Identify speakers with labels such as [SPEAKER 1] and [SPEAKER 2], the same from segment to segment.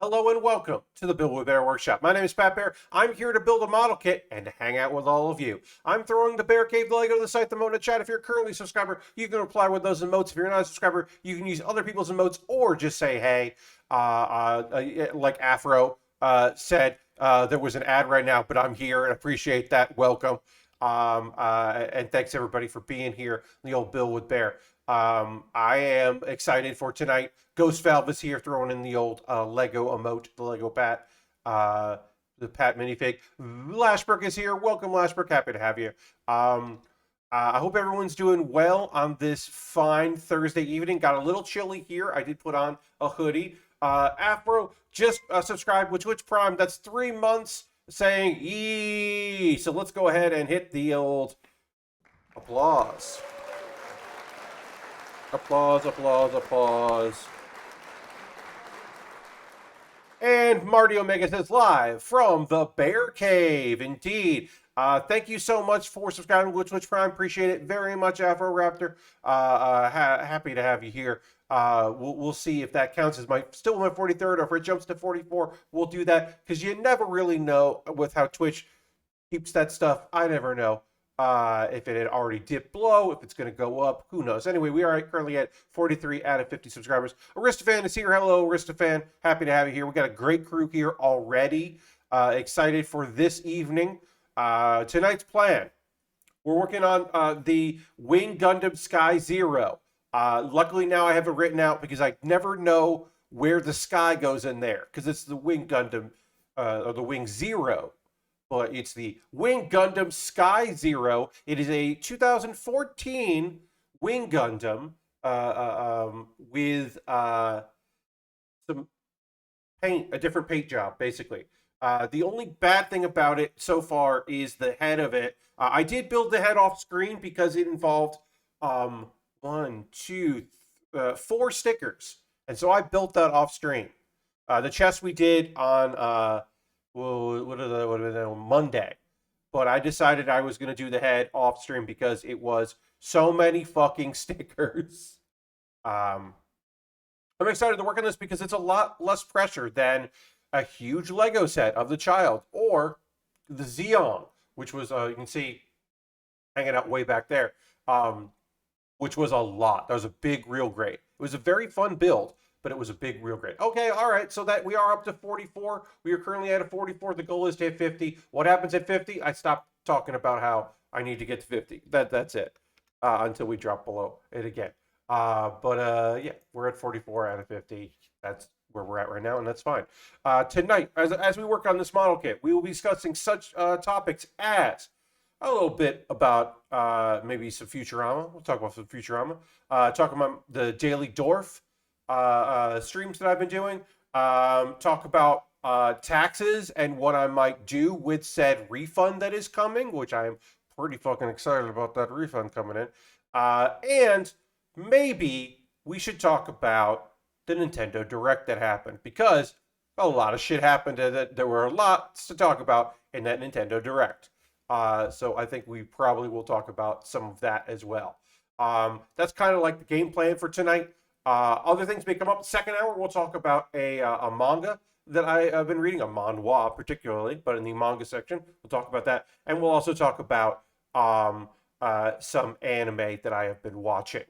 [SPEAKER 1] Hello and welcome to the Build With Baer Workshop. My name is Pat Bear. I'm here to build a model kit and to hang out with all of you. I'm throwing the Bear Cave Lego to the site, the mode in chat. If you're currently a subscriber, you can reply with those emotes. If you're not a subscriber, you can use other people's emotes or just say hey. Like Afro said, there was an ad right now, but I'm here and appreciate that. Welcome. And thanks everybody for being here. The old Build With Baer. I am excited for tonight. Ghost Valve is here throwing in the old Lego emote, the Lego Pat, the Pat minifig. Lashbrook is here. Welcome, Lashbrook. Happy to have you. I hope everyone's doing well on this fine Thursday evening. Got a little chilly here. I did put on a hoodie. Afro just subscribed with Twitch Prime. That's 3 months saying yee. So let's go ahead and hit the old applause. Applause, applause, applause. And Marty Omega says live from the Bear Cave. Indeed. Thank you so much for subscribing to Twitch Prime. Appreciate it very much, Afro Raptor. Happy to have you here. We'll see if that counts as still my 43rd, or if it jumps to 44. We'll do that because you never really know with how Twitch keeps that stuff. I never know. If it had already dipped below, if it's going to go up, who knows? Anyway, we are currently at 43 out of 50 subscribers. Aristofan is here. Hello, Aristofan. Happy to have you here. We got a great crew here already. Excited for this evening. Tonight's plan. We're working on the Wing Gundam Sky Zero. Luckily now I have it written out because I never know where the sky goes in there because it's the Wing Gundam or the Wing Zero. But it's the Wing Gundam Sky Zero. It is a 2014 Wing Gundam with some paint, a different paint job, basically. The only bad thing about it so far is the head of it. I did build the head off screen because it involved 4 stickers. And so I built that off screen. The chest we did on Monday, but I decided I was going to do the head off stream because it was so many fucking stickers. I'm excited to work on this because it's a lot less pressure than a huge Lego set of the child or the Xeon, which was you can see hanging out way back there, which was a lot. That was a big real grade. It was a very fun build, but it was a big real grade. Okay, all right, so that we are up to 44. We are currently at a 44. The goal is to hit 50. What happens at 50? I stop talking about how I need to get to 50. That's it until we drop below it again. Yeah, we're at 44 out of 50. That's where we're at right now, and that's fine. Tonight, as we work on this model kit, we will be discussing such topics as a little bit about maybe some Futurama. We'll talk about some Futurama. Talk about the Daily Dwarf streams that I've been doing. Talk about taxes and what I might do with said refund that is coming, which I am pretty fucking excited about that refund coming in. And maybe we should talk about the Nintendo Direct that happened because a lot of shit happened. There were lots to talk about in that Nintendo Direct. So I think we probably will talk about some of that as well. That's kind of like the game plan for tonight. Other things may come up. Second hour, we'll talk about a manga that I've been reading, a manhwa particularly, but in the manga section, we'll talk about that. And we'll also talk about some anime that I have been watching.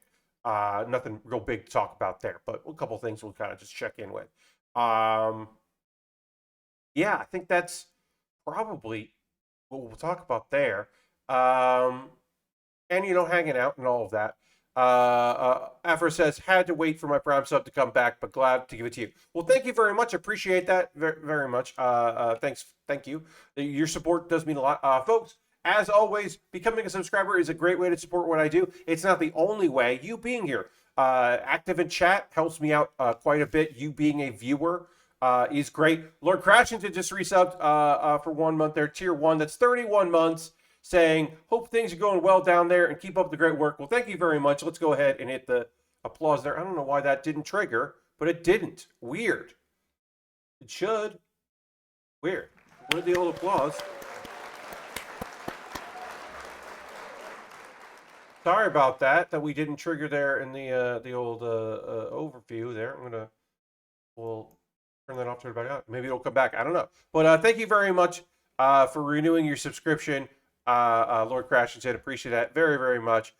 [SPEAKER 1] Nothing real big to talk about there, but a couple things we'll kind of just check in with. Yeah, I think that's probably what we'll talk about there. And, hanging out and all of that. Afro says, had to wait for my Prime sub to come back, but glad to give it to you. Well, thank you very much. Appreciate that very, very much. Thank you. Your support does mean a lot. Folks, as always, becoming a subscriber is a great way to support what I do. It's not the only way. You being here, active in chat helps me out quite a bit. You being a viewer is great. Lord Crashington just resubbed for 1 month there, tier 1. That's 31 months. Saying, hope things are going well down there and keep up the great work. Well, thank you very much. Let's go ahead and hit the applause there. I don't know why that didn't trigger, but it didn't. Weird. It should. Weird. Where'd the old applause? Sorry about that we didn't trigger there in the old overview there. We'll turn that off, turn it back on. Maybe it'll come back. I don't know. But thank you very much for renewing your subscription, Lord Crash and said appreciate that very, very much.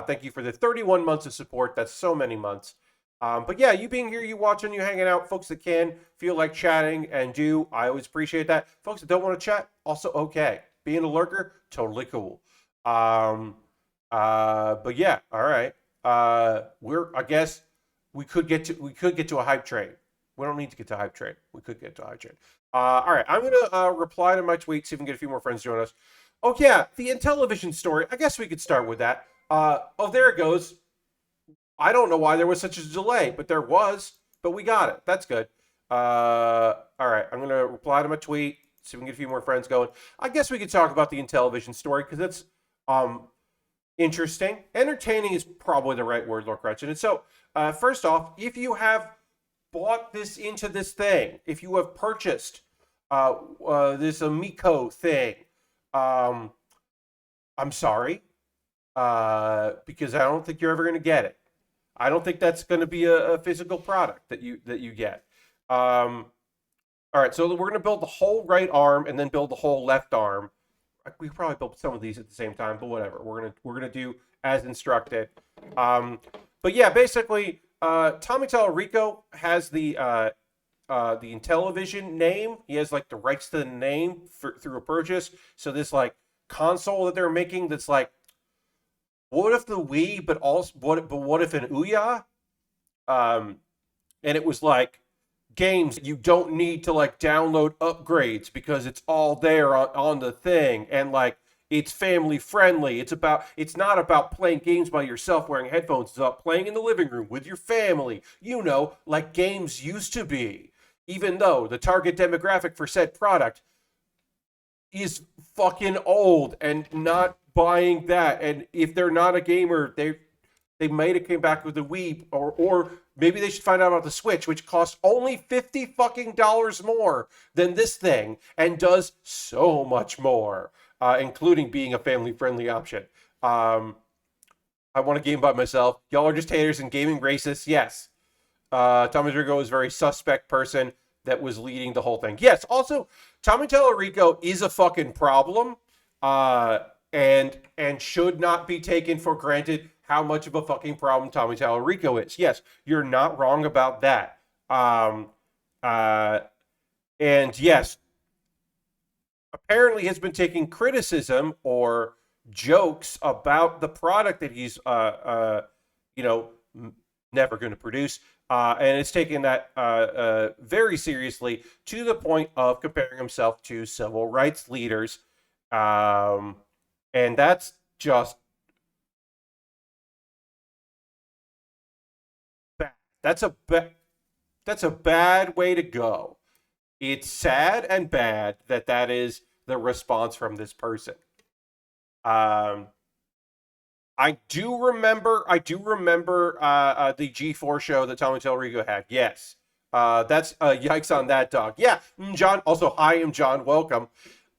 [SPEAKER 1] Thank you for the 31 months of support. That's so many months. But yeah, you being here, you watching, you hanging out, folks that can feel like chatting and do, I always appreciate that. Folks that don't want to chat, also okay. Being a lurker, totally cool. But yeah, all right. I guess we could get to a hype train. We don't need to get to a hype train. We could get to a hype train. All right, I'm gonna reply to my tweet, see if we can get a few more friends to join us. Oh yeah, the Intellivision story. I guess we could start with that. Oh, there it goes. I don't know why there was such a delay, but there was. But we got it. That's good. All right, I'm gonna reply to my tweet, see if we can get a few more friends going. I guess we could talk about the Intellivision story because it's interesting. Entertaining is probably the right word, Lord Gretchen. And so, first off, if you have bought this into this thing, if you have purchased this Amico thing, I'm sorry, because I don't think you're ever going to get it. I don't think that's going to be a physical product that you get. All right, so we're going to build the whole right arm and then build the whole left arm. We probably built some of these at the same time, but whatever. We're gonna do as instructed. But yeah, basically, Tommy Tallarico has the Intellivision name. He has like the rights to the name through a purchase. So this like console that they're making, that's like, what if the Wii, but what if an Ouya? And it was like games you don't need to like download upgrades because it's all there on the thing, and like it's family friendly. It's not about playing games by yourself wearing headphones. It's about playing in the living room with your family, like games used to be, even though the target demographic for said product is fucking old and not buying that. And if they're not a gamer, they might have came back with the Wii, or maybe they should find out about the Switch, which costs only $50 fucking more than this thing and does so much more, including being a family-friendly option. I want a game by myself. Y'all are just haters and gaming racists. Yes. Tommy Tallarico is a very suspect person that was leading the whole thing. Yes. Also, Tommy Tallarico is a fucking problem, and should not be taken for granted how much of a fucking problem Tommy Tallarico is. Yes, you're not wrong about that. And yes, apparently has been taking criticism or jokes about the product that he's, never going to produce. And it's taking that very seriously, to the point of comparing himself to civil rights leaders. And that's just bad. That's a bad way to go. It's sad and bad that is the response from this person. I do remember the G4 show that Tommy Tallarico had. Yes. That's yikes on that, dog. Yeah, John. Also, hi, I'm John. Welcome.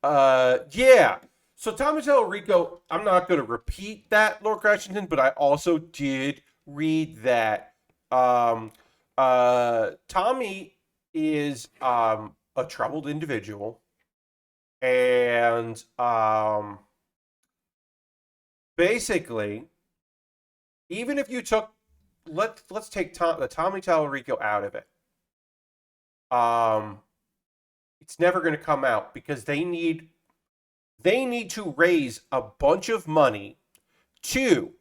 [SPEAKER 1] Yeah. So Tommy Tallarico, I'm not going to repeat that, Lord Crashington, but I also did read that. Tommy is a troubled individual, and basically, even if you took, let's take the Tommy Tallarico out of it, it's never going to come out because they need to raise a bunch of money to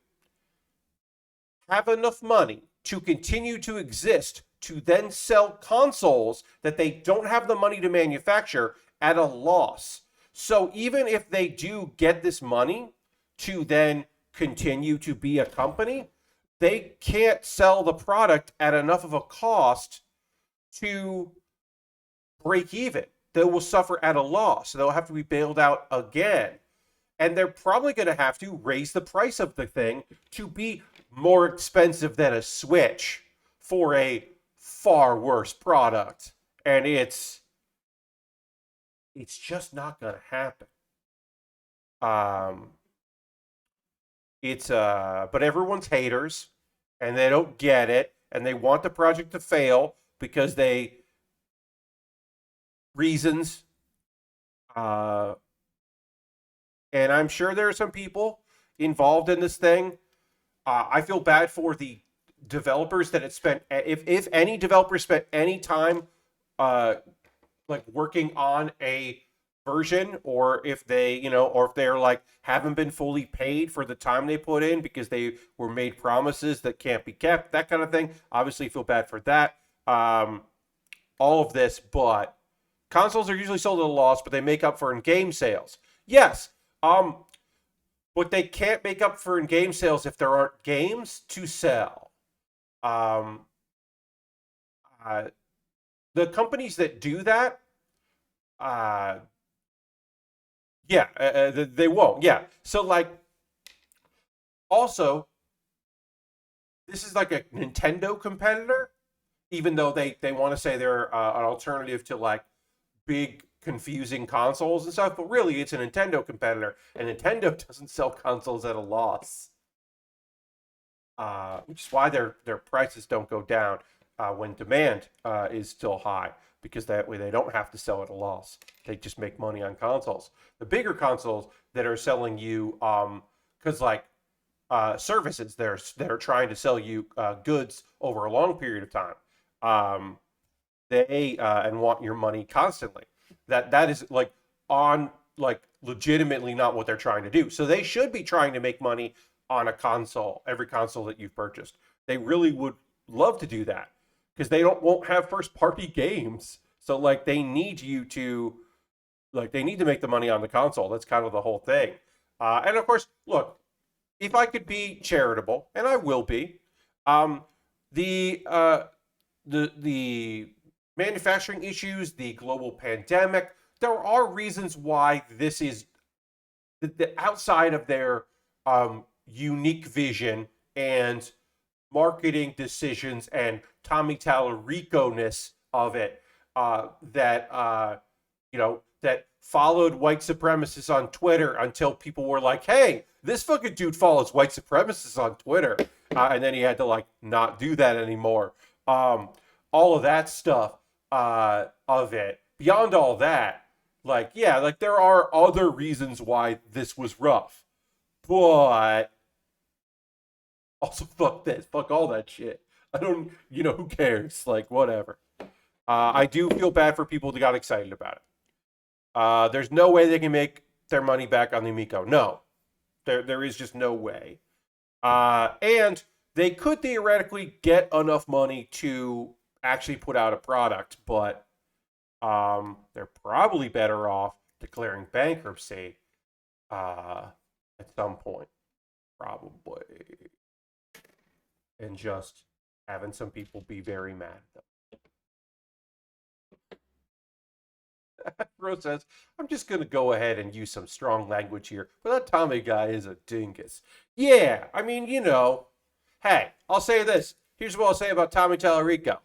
[SPEAKER 1] have enough money to continue to exist, to then sell consoles that they don't have the money to manufacture at a loss. So even if they do get this money to then continue to be a company, they can't sell the product at enough of a cost to break even. They will suffer at a loss. They'll have to be bailed out again. And they're probably going to have to raise the price of the thing to be more expensive than a Switch for a far worse product. And it's just not going to happen. But everyone's haters, and they don't get it, and they want the project to fail because they reasons. Uh, and I'm sure there are some people involved in this thing. I feel bad for the developers that it spent. If any developer spent any time, uh, like working on a version, or if they, or if they're like haven't been fully paid for the time they put in because they were made promises that can't be kept, that kind of thing. Obviously, feel bad for that. All of this, but consoles are usually sold at a loss, but they make up for in game sales. Yes. But they can't make up for in game sales if there aren't games to sell. Um, uh, the companies that do that, uh, yeah, they won't. Yeah. So, like, also, this is like a Nintendo competitor, even though they want to say they're an alternative to like big confusing consoles and stuff, but really it's a Nintendo competitor, and Nintendo doesn't sell consoles at a loss, which is why their prices don't go down when demand is still high, because that way they don't have to sell at a loss. They just make money on consoles. The bigger consoles that are selling you, because like services that are trying to sell you goods over a long period of time, they and want your money constantly. That is like on like legitimately not what they're trying to do. So they should be trying to make money on a console, every console that you've purchased. They really would love to do that because they won't have first party games. So like they need you to they need to make the money on the console. That's kind of the whole thing. And of course, look, if I could be charitable, and I will be, um, the the manufacturing issues, the global pandemic, there are reasons why this is the outside of their unique vision and marketing decisions and Tommy Tallarico-ness of it, that followed white supremacists on Twitter until people were like, hey, this fucking dude follows white supremacists on Twitter. And then he had to like not do that anymore. All of that stuff of it. Beyond all that, like, yeah, like there are other reasons why this was rough. But also, fuck this. Fuck all that shit. I don't, who cares? Like, whatever. I do feel bad for people that got excited about it. There's no way they can make their money back on the Amico. No. There is just no way. And they could theoretically get enough money to actually put out a product, but they're probably better off declaring bankruptcy at some point, probably, and just having some people be very mad at them. Rose says, I'm just going to go ahead and use some strong language here, but that Tommy guy is a dingus. Yeah, I mean, hey, I'll say this. Here's what I'll say about Tommy Tallarico.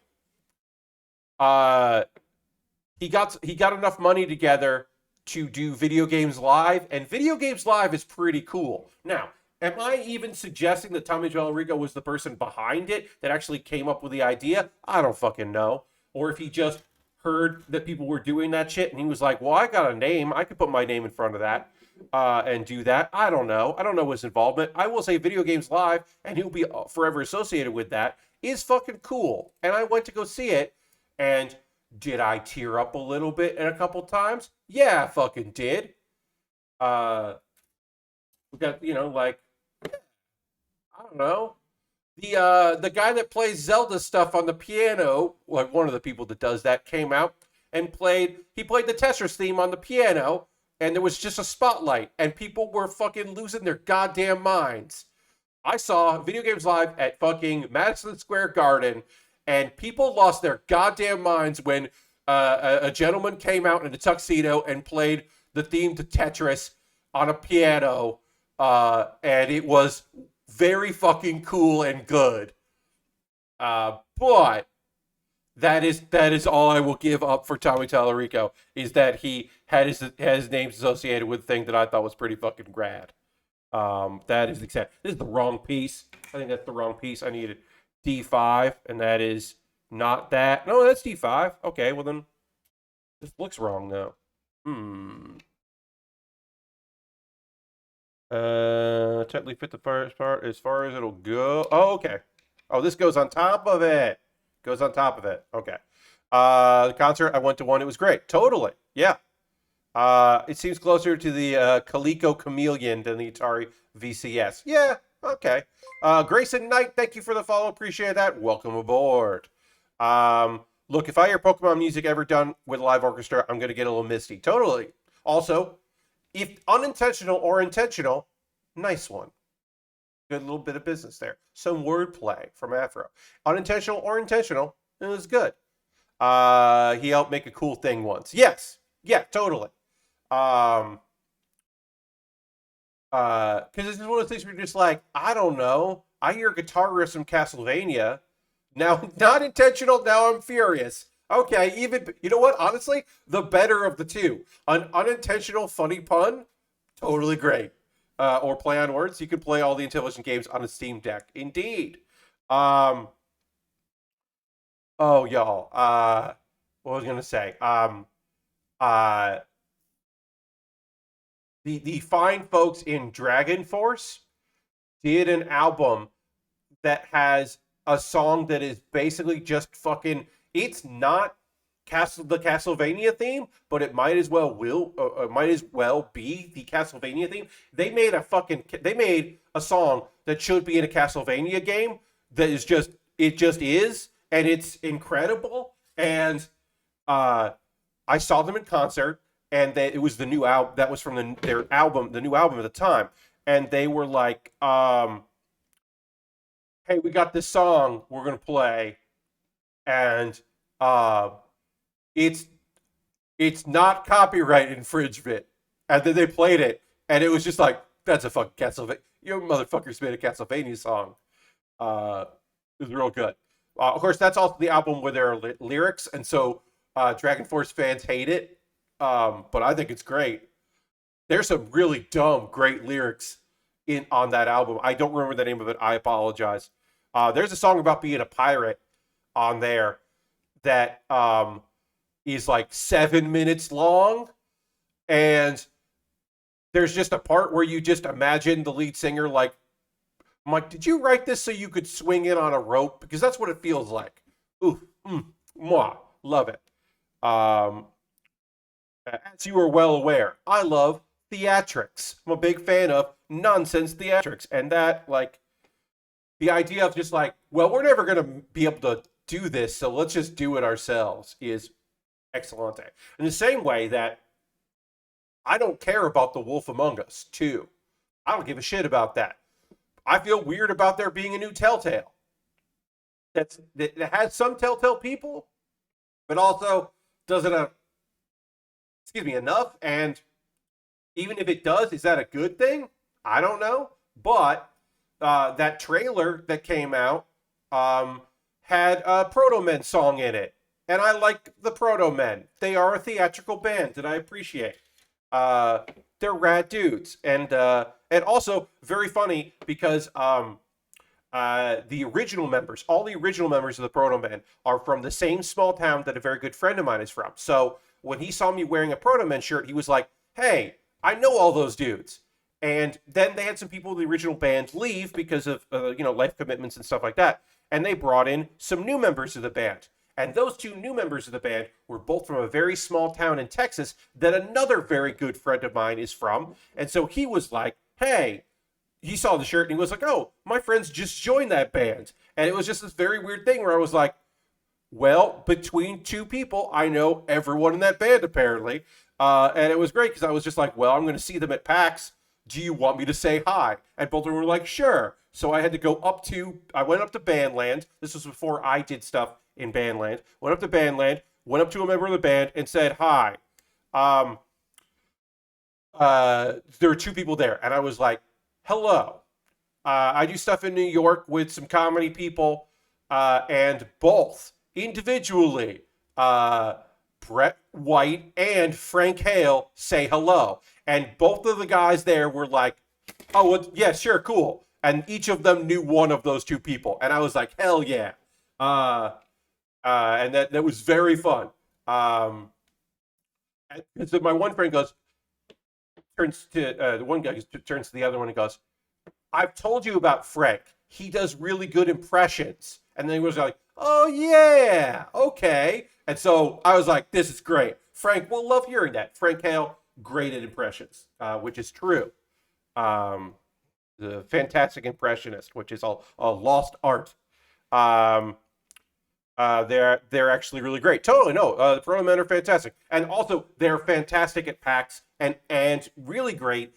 [SPEAKER 1] He got enough money together to do Video Games Live, and Video Games Live is pretty cool. Now, am I even suggesting that Tommy Tallarico was the person behind it that actually came up with the idea? I don't fucking know. Or if he just heard that people were doing that shit and he was like, well, I got a name. I could put my name in front of that and do that. I don't know. I don't know his involvement. I will say Video Games Live, and he'll be forever associated with that, is fucking cool. And I went to go see it, and did I tear up a little bit and a couple times? Yeah, I fucking did. We got, like, I don't know. The guy that plays Zelda stuff on the piano, like one of the people that does that, came out and played the Tetris theme on the piano, and there was just a spotlight, and people were fucking losing their goddamn minds. I saw Video Games Live at fucking Madison Square Garden, and people lost their goddamn minds when a gentleman came out in a tuxedo and played the theme to Tetris on a piano, and it was very fucking cool and good. But that is all I will give up for Tommy Tallarico, is that he had his name associated with a thing that I thought was pretty fucking rad. That is this is the wrong piece. I think that's the wrong piece. I needed D5, and that is not that. No, that's D5. Okay, well then This looks wrong though. Technically fit the first part as far as it'll go. Oh, okay. Oh, this goes on top of it. Goes on top of it. Okay. The concert I went to one. It was great. Totally. Yeah. It seems closer to the Coleco Chameleon than the Atari VCS. Yeah. Okay. Grayson Knight, thank you for the follow. Appreciate that. Welcome aboard. Look, if I hear Pokemon music ever done with a live orchestra, I'm gonna get a little misty. Totally. Also, if unintentional or intentional, nice one. Good little bit of business there. Some wordplay from Afro. Unintentional or intentional, it was good. He helped make a cool thing once. Yes. Yeah, totally. Because it's one of those things where you're just like, I don't know. I hear guitar riffs from Castlevania. Now, not intentional. Now I'm furious. Okay, even you know what? Honestly, the better of the two. An unintentional funny pun, totally great. Or play on words. You can play all the intelligent games on a Steam Deck. Indeed. Um. Oh, y'all. What was I gonna say? Uh. The fine folks in Dragon Force did an album that has a song that is basically just fucking. It's not the Castlevania theme, but it might as well be the Castlevania theme. They made a song that should be in a Castlevania game that is just it just is, and it's incredible. And I saw them in concert, and it was the new album that was from their album, the new album at the time, and they were like, "Hey, we got this song we're gonna play, and it's not copyright infringement." And then they played it, and it was just like, "That's a fucking Castlevania. You motherfuckers made a Castlevania song." It was real good. Of course, that's also the album where there are lyrics, and so Dragon Force fans hate it, but I think it's great. There's some really dumb, great lyrics on that album. I don't remember the name of it. I apologize. There's a song about being a pirate on there that is like 7 minutes long, and there's just a part where you just imagine the lead singer like, I'm like, did you write this so you could swing it on a rope? Because that's what it feels like. Ooh, mwah, love it. As you are well aware, I love theatrics. I'm a big fan of nonsense theatrics, and that like the idea of just like, well, we're never gonna be able to do this, so let's just do it ourselves is excellent. In the same way that I don't care about The Wolf Among Us 2. I don't give a shit about that. I feel weird about there being a new Telltale. That has some Telltale people, but also doesn't have, enough. And even if it does, is that a good thing? I don't know. But that trailer that came out had a Proto Men song in it. And I like the Proto Men. They are a theatrical band that I appreciate. They're rad dudes. And also very funny because the original members, all the original members of the Proto Men are from the same small town that a very good friend of mine is from. So when he saw me wearing a Proto Men shirt, he was like, hey, I know all those dudes. And then they had some people in the original band leave because of life commitments and stuff like that. And they brought in some new members of the band. And those two new members of the band were both from a very small town in Texas that another very good friend of mine is from. And so he was like, hey, he saw the shirt and he was like, oh, my friends just joined that band. And it was just this very weird thing where I was like, well, between two people, I know everyone in that band apparently. And it was great because I was just like, well, I'm going to see them at PAX. Do you want me to say hi? And both of them were like, sure. So I had to I went up to Bandland. This was before I did stuff in Bandland. Went up to Bandland, went up to a member of the band and said hi. There were two people there. And I was like, hello. I do stuff in New York with some comedy people. And both individually, Brett White and Frank Hale say hello. And both of the guys there were like, oh, well, yeah, sure, cool. And each of them knew one of those two people. And I was like, hell yeah. And that was very fun. And so my one friend goes, turns to the one guy turns to the other one and goes, I've told you about Frank. He does really good impressions. And then he was like, oh, yeah, okay. And so I was like, this is great. Frank will love hearing that. Frank Hale, great at impressions, which is true. Um, the fantastic impressionist, which is a lost art. Um, they're actually really great. Totally, no. The Proto Men are fantastic, and also they're fantastic at PAX, and really great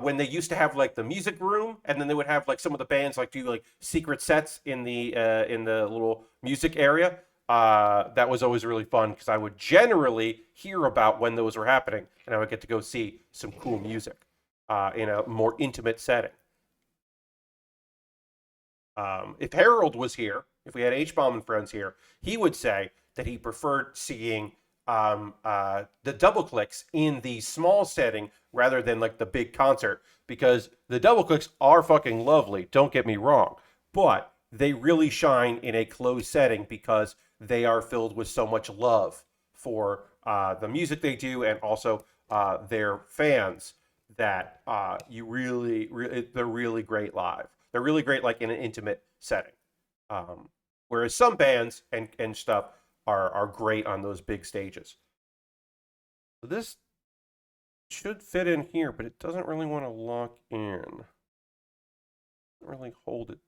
[SPEAKER 1] when they used to have like the music room, and then they would have like some of the bands like do like secret sets in the little music area. That was always really fun because I would generally hear about when those were happening, and I would get to go see some cool music in a more intimate setting. If Harold was here, if we had H-Bomb and friends here, he would say that he preferred seeing the double clicks in the small setting rather than like the big concert because the double clicks are fucking lovely. Don't get me wrong, but they really shine in a closed setting because they are filled with so much love for the music they do and also their fans that they're really great live. They're really great like in an intimate setting. Whereas some bands and stuff are great on those big stages. So this should fit in here, but it doesn't really want to lock in. Doesn't really hold it.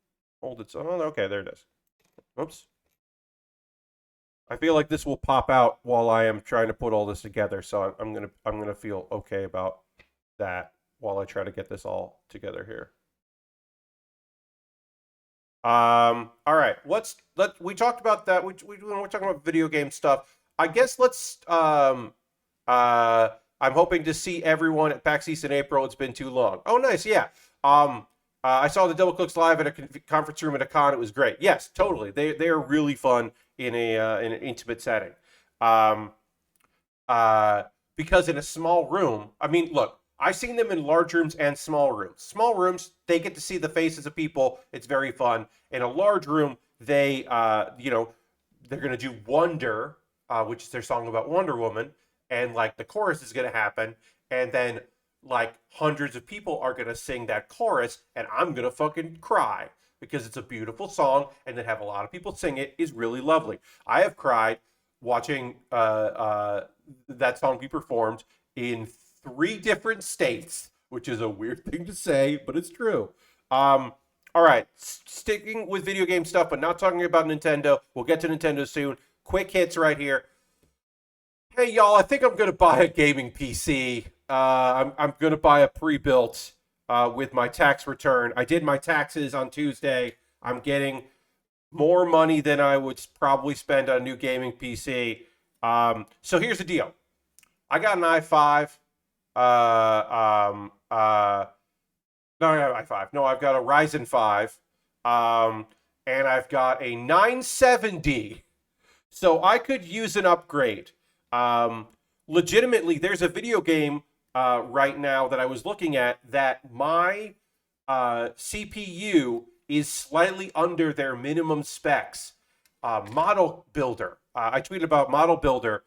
[SPEAKER 1] Oh, okay, there it is. Oops. I feel like this will pop out while I am trying to put all this together, so I'm gonna feel okay about that while I try to get this all together here. All right. We talked about that. We're talking about video game stuff. I guess I'm hoping to see everyone at PAX East in April. It's been too long. Oh, nice. Yeah. I saw the Double Clicks live at a conference room at a con. It was great. Yes, totally. They are really fun in an intimate setting. Because in a small room, I mean, look, I've seen them in large rooms and small rooms. Small rooms, they get to see the faces of people. It's very fun. In a large room, they're going to do Wonder, which is their song about Wonder Woman, and like the chorus is going to happen, and then like hundreds of people are going to sing that chorus, and I'm going to fucking cry because it's a beautiful song, and then have a lot of people sing it is really lovely. I have cried watching that song be performed in 3 different states, which is a weird thing to say, but it's true. All right, sticking with video game stuff, but not talking about Nintendo. We'll get to Nintendo soon. Quick hits right here. Hey, y'all, I think I'm going to buy a gaming PC. I'm going to buy a pre-built with my tax return. I did my taxes on Tuesday. I'm getting more money than I would probably spend on a new gaming PC. So here's the deal. I got an i5. No, i5. No, I've got a Ryzen 5. And I've got a 970. So I could use an upgrade. Legitimately, there's a video game right now that I was looking at that my CPU is slightly under their minimum specs. Model Builder. I tweeted about Model Builder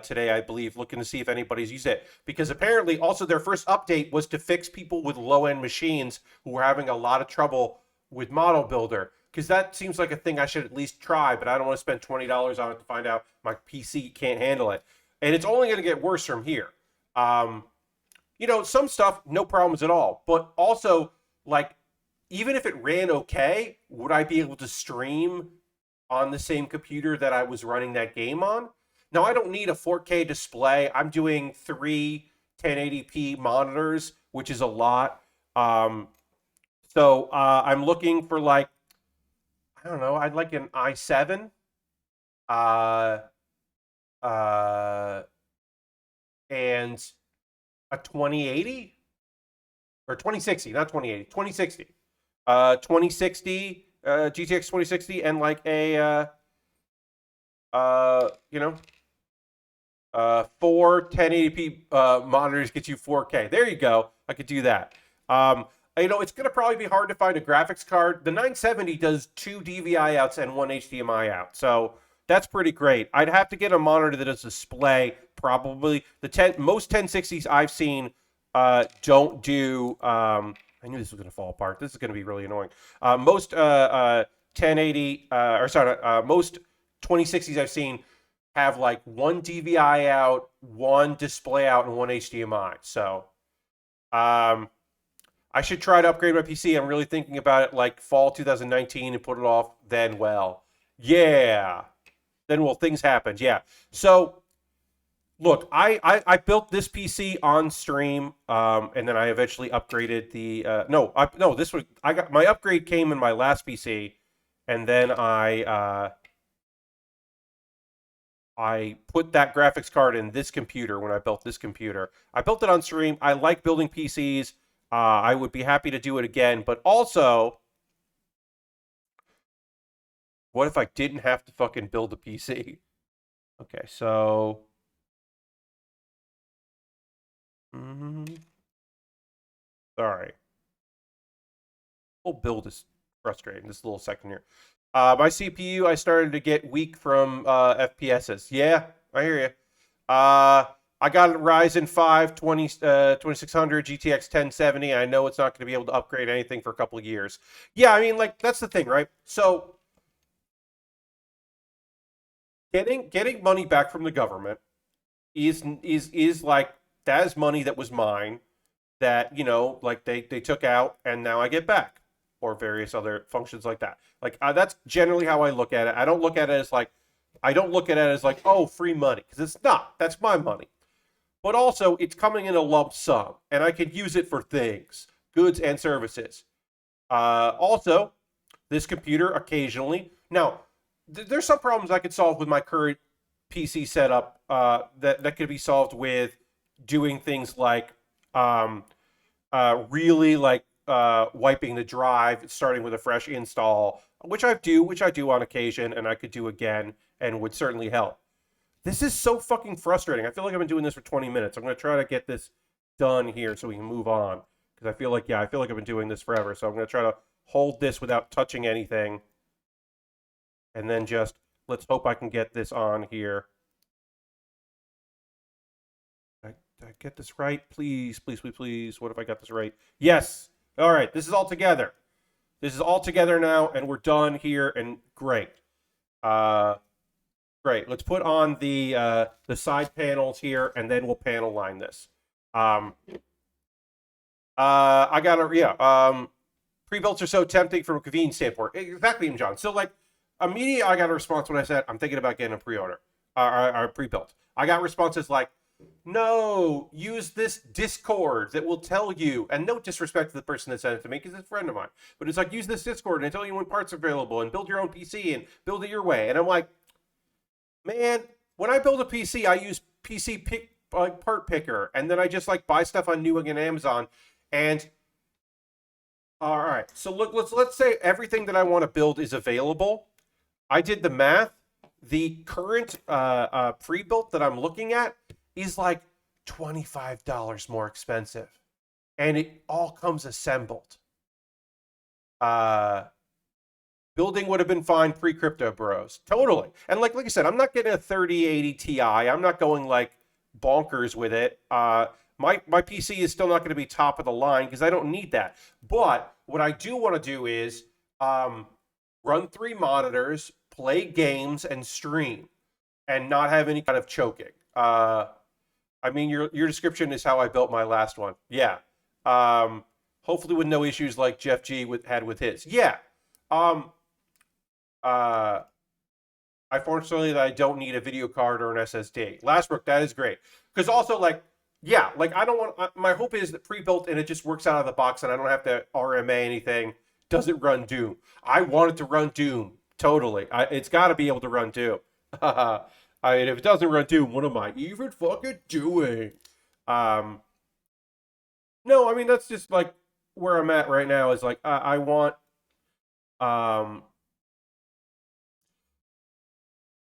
[SPEAKER 1] today, I believe, looking to see if anybody's used it. Because apparently, also their first update was to fix people with low-end machines who were having a lot of trouble with Model Builder. Because that seems like a thing I should at least try, but I don't want to spend $20 on it to find out my PC can't handle it. And it's only going to get worse from here. Some stuff, no problems at all. But also, like, even if it ran okay, would I be able to stream on the same computer that I was running that game on? Now, I don't need a 4K display. I'm doing 3 1080p monitors, which is a lot. So I'm looking for, like, I don't know, I'd like an i7. And a 2080 or 2060, not 2080, 2060. 2060, GTX 2060, and like a 4 1080p monitors get you 4K. There you go. I could do that. It's going to probably be hard to find a graphics card. The 970 does 2 DVI outs and 1 HDMI out. So That's pretty great. I'd have to get a monitor that does display. Probably most 1060s I've seen don't do. I knew this was going to fall apart. This is going to be really annoying. Most 1080 most 2060s I've seen have like one DVI out, one display out, and one HDMI. So I should try to upgrade my PC. I'm really thinking about it like fall 2019 and put it off then. Well, yeah. Then things happened. Yeah. So look, I built this PC on stream, and then I eventually upgraded the I got my upgrade came in my last PC, and then I put that graphics card in this computer when I built this computer. I built it on stream. I like building PCs. I would be happy to do it again, but also, what if I didn't have to fucking build a PC? Okay, so sorry. Whole build is frustrating. This little second here. My CPU, I started to get weak from FPSs. Yeah, I hear you. I got a Ryzen 5 2600 GTX 1070. I know it's not going to be able to upgrade anything for a couple of years. Yeah, I mean, like, that's the thing, right? So, getting money back from the government is like, that is money that was mine that, like they took out and now I get back, or various other functions like that. Like that's generally how I look at it. I don't look at it as like, oh, free money, because it's not. That's my money. But also, it's coming in a lump sum, and I can use it for things, goods and services. Also, this computer occasionally. Now, there's some problems I could solve with my current PC setup that could be solved with doing things like really like wiping the drive, starting with a fresh install, which I do on occasion, and I could do again, and would certainly help. This is so fucking frustrating. I feel like I've been doing this for 20 minutes. I'm going to try to get this done here so we can move on, because I feel like I've been doing this forever. So I'm going to try to hold this without touching anything, and then just let's hope I can get this on here. Did I get this right? Please, please, please, please. What if I got this right? Yes. All right. This is all together. This is all together now, and we're done here, and great. Great. Let's put on the side panels here, and then we'll panel line this. I got pre-builts are so tempting from a convenience standpoint. Exactly, John. So like, immediately I got a response when I said I'm thinking about getting a pre-order or pre-built. I got responses like, no, use this Discord that will tell you, and no disrespect to the person that sent it to me because it's a friend of mine, but it's like, use this Discord and it'll tell you when parts are available and build your own PC and build it your way. And I'm like, man, when I build a PC, I use part picker, and then I just like buy stuff on Newegg and Amazon. And all right, so look, let's say everything that I want to build is available. I did the math. The current pre-built that I'm looking at is like $25 more expensive, and it all comes assembled. Building would have been fine pre-crypto bros. Totally. And like I said, I'm not getting a 3080 Ti. I'm not going like bonkers with it. My PC is still not going to be top of the line because I don't need that. But what I do want to do is run 3 monitors, play games, and stream, and not have any kind of choking. I mean, your description is how I built my last one. Yeah. Hopefully with no issues like Jeff G had with his. Yeah. I fortunately that I don't need a video card or an SSD. Lastbrook, that is great. Because also, like, yeah, like I don't want. My hope is that pre-built and it just works out of the box, and I don't have to RMA anything. Doesn't run Doom. I want it to run Doom totally. It's got to be able to run Doom. I mean, if it doesn't run Doom, what am I even fucking doing? No, I mean that's just like where I'm at right now. Is like I want.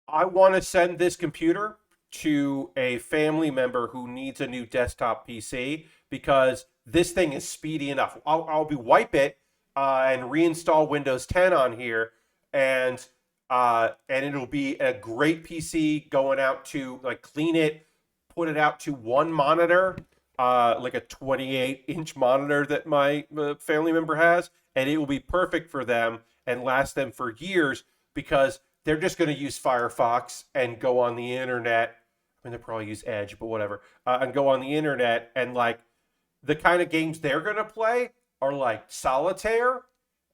[SPEAKER 1] I want to send this computer to a family member who needs a new desktop PC because this thing is speedy enough. I'll wipe it and reinstall Windows 10 on here, and and it'll be a great PC going out to like clean it, put it out to one monitor, like a 28-inch monitor that my family member has, and it will be perfect for them and last them for years because they're just going to use Firefox and go on the internet. I mean, they probably use Edge, but whatever, and go on the internet and like the kind of games they're going to play are like Solitaire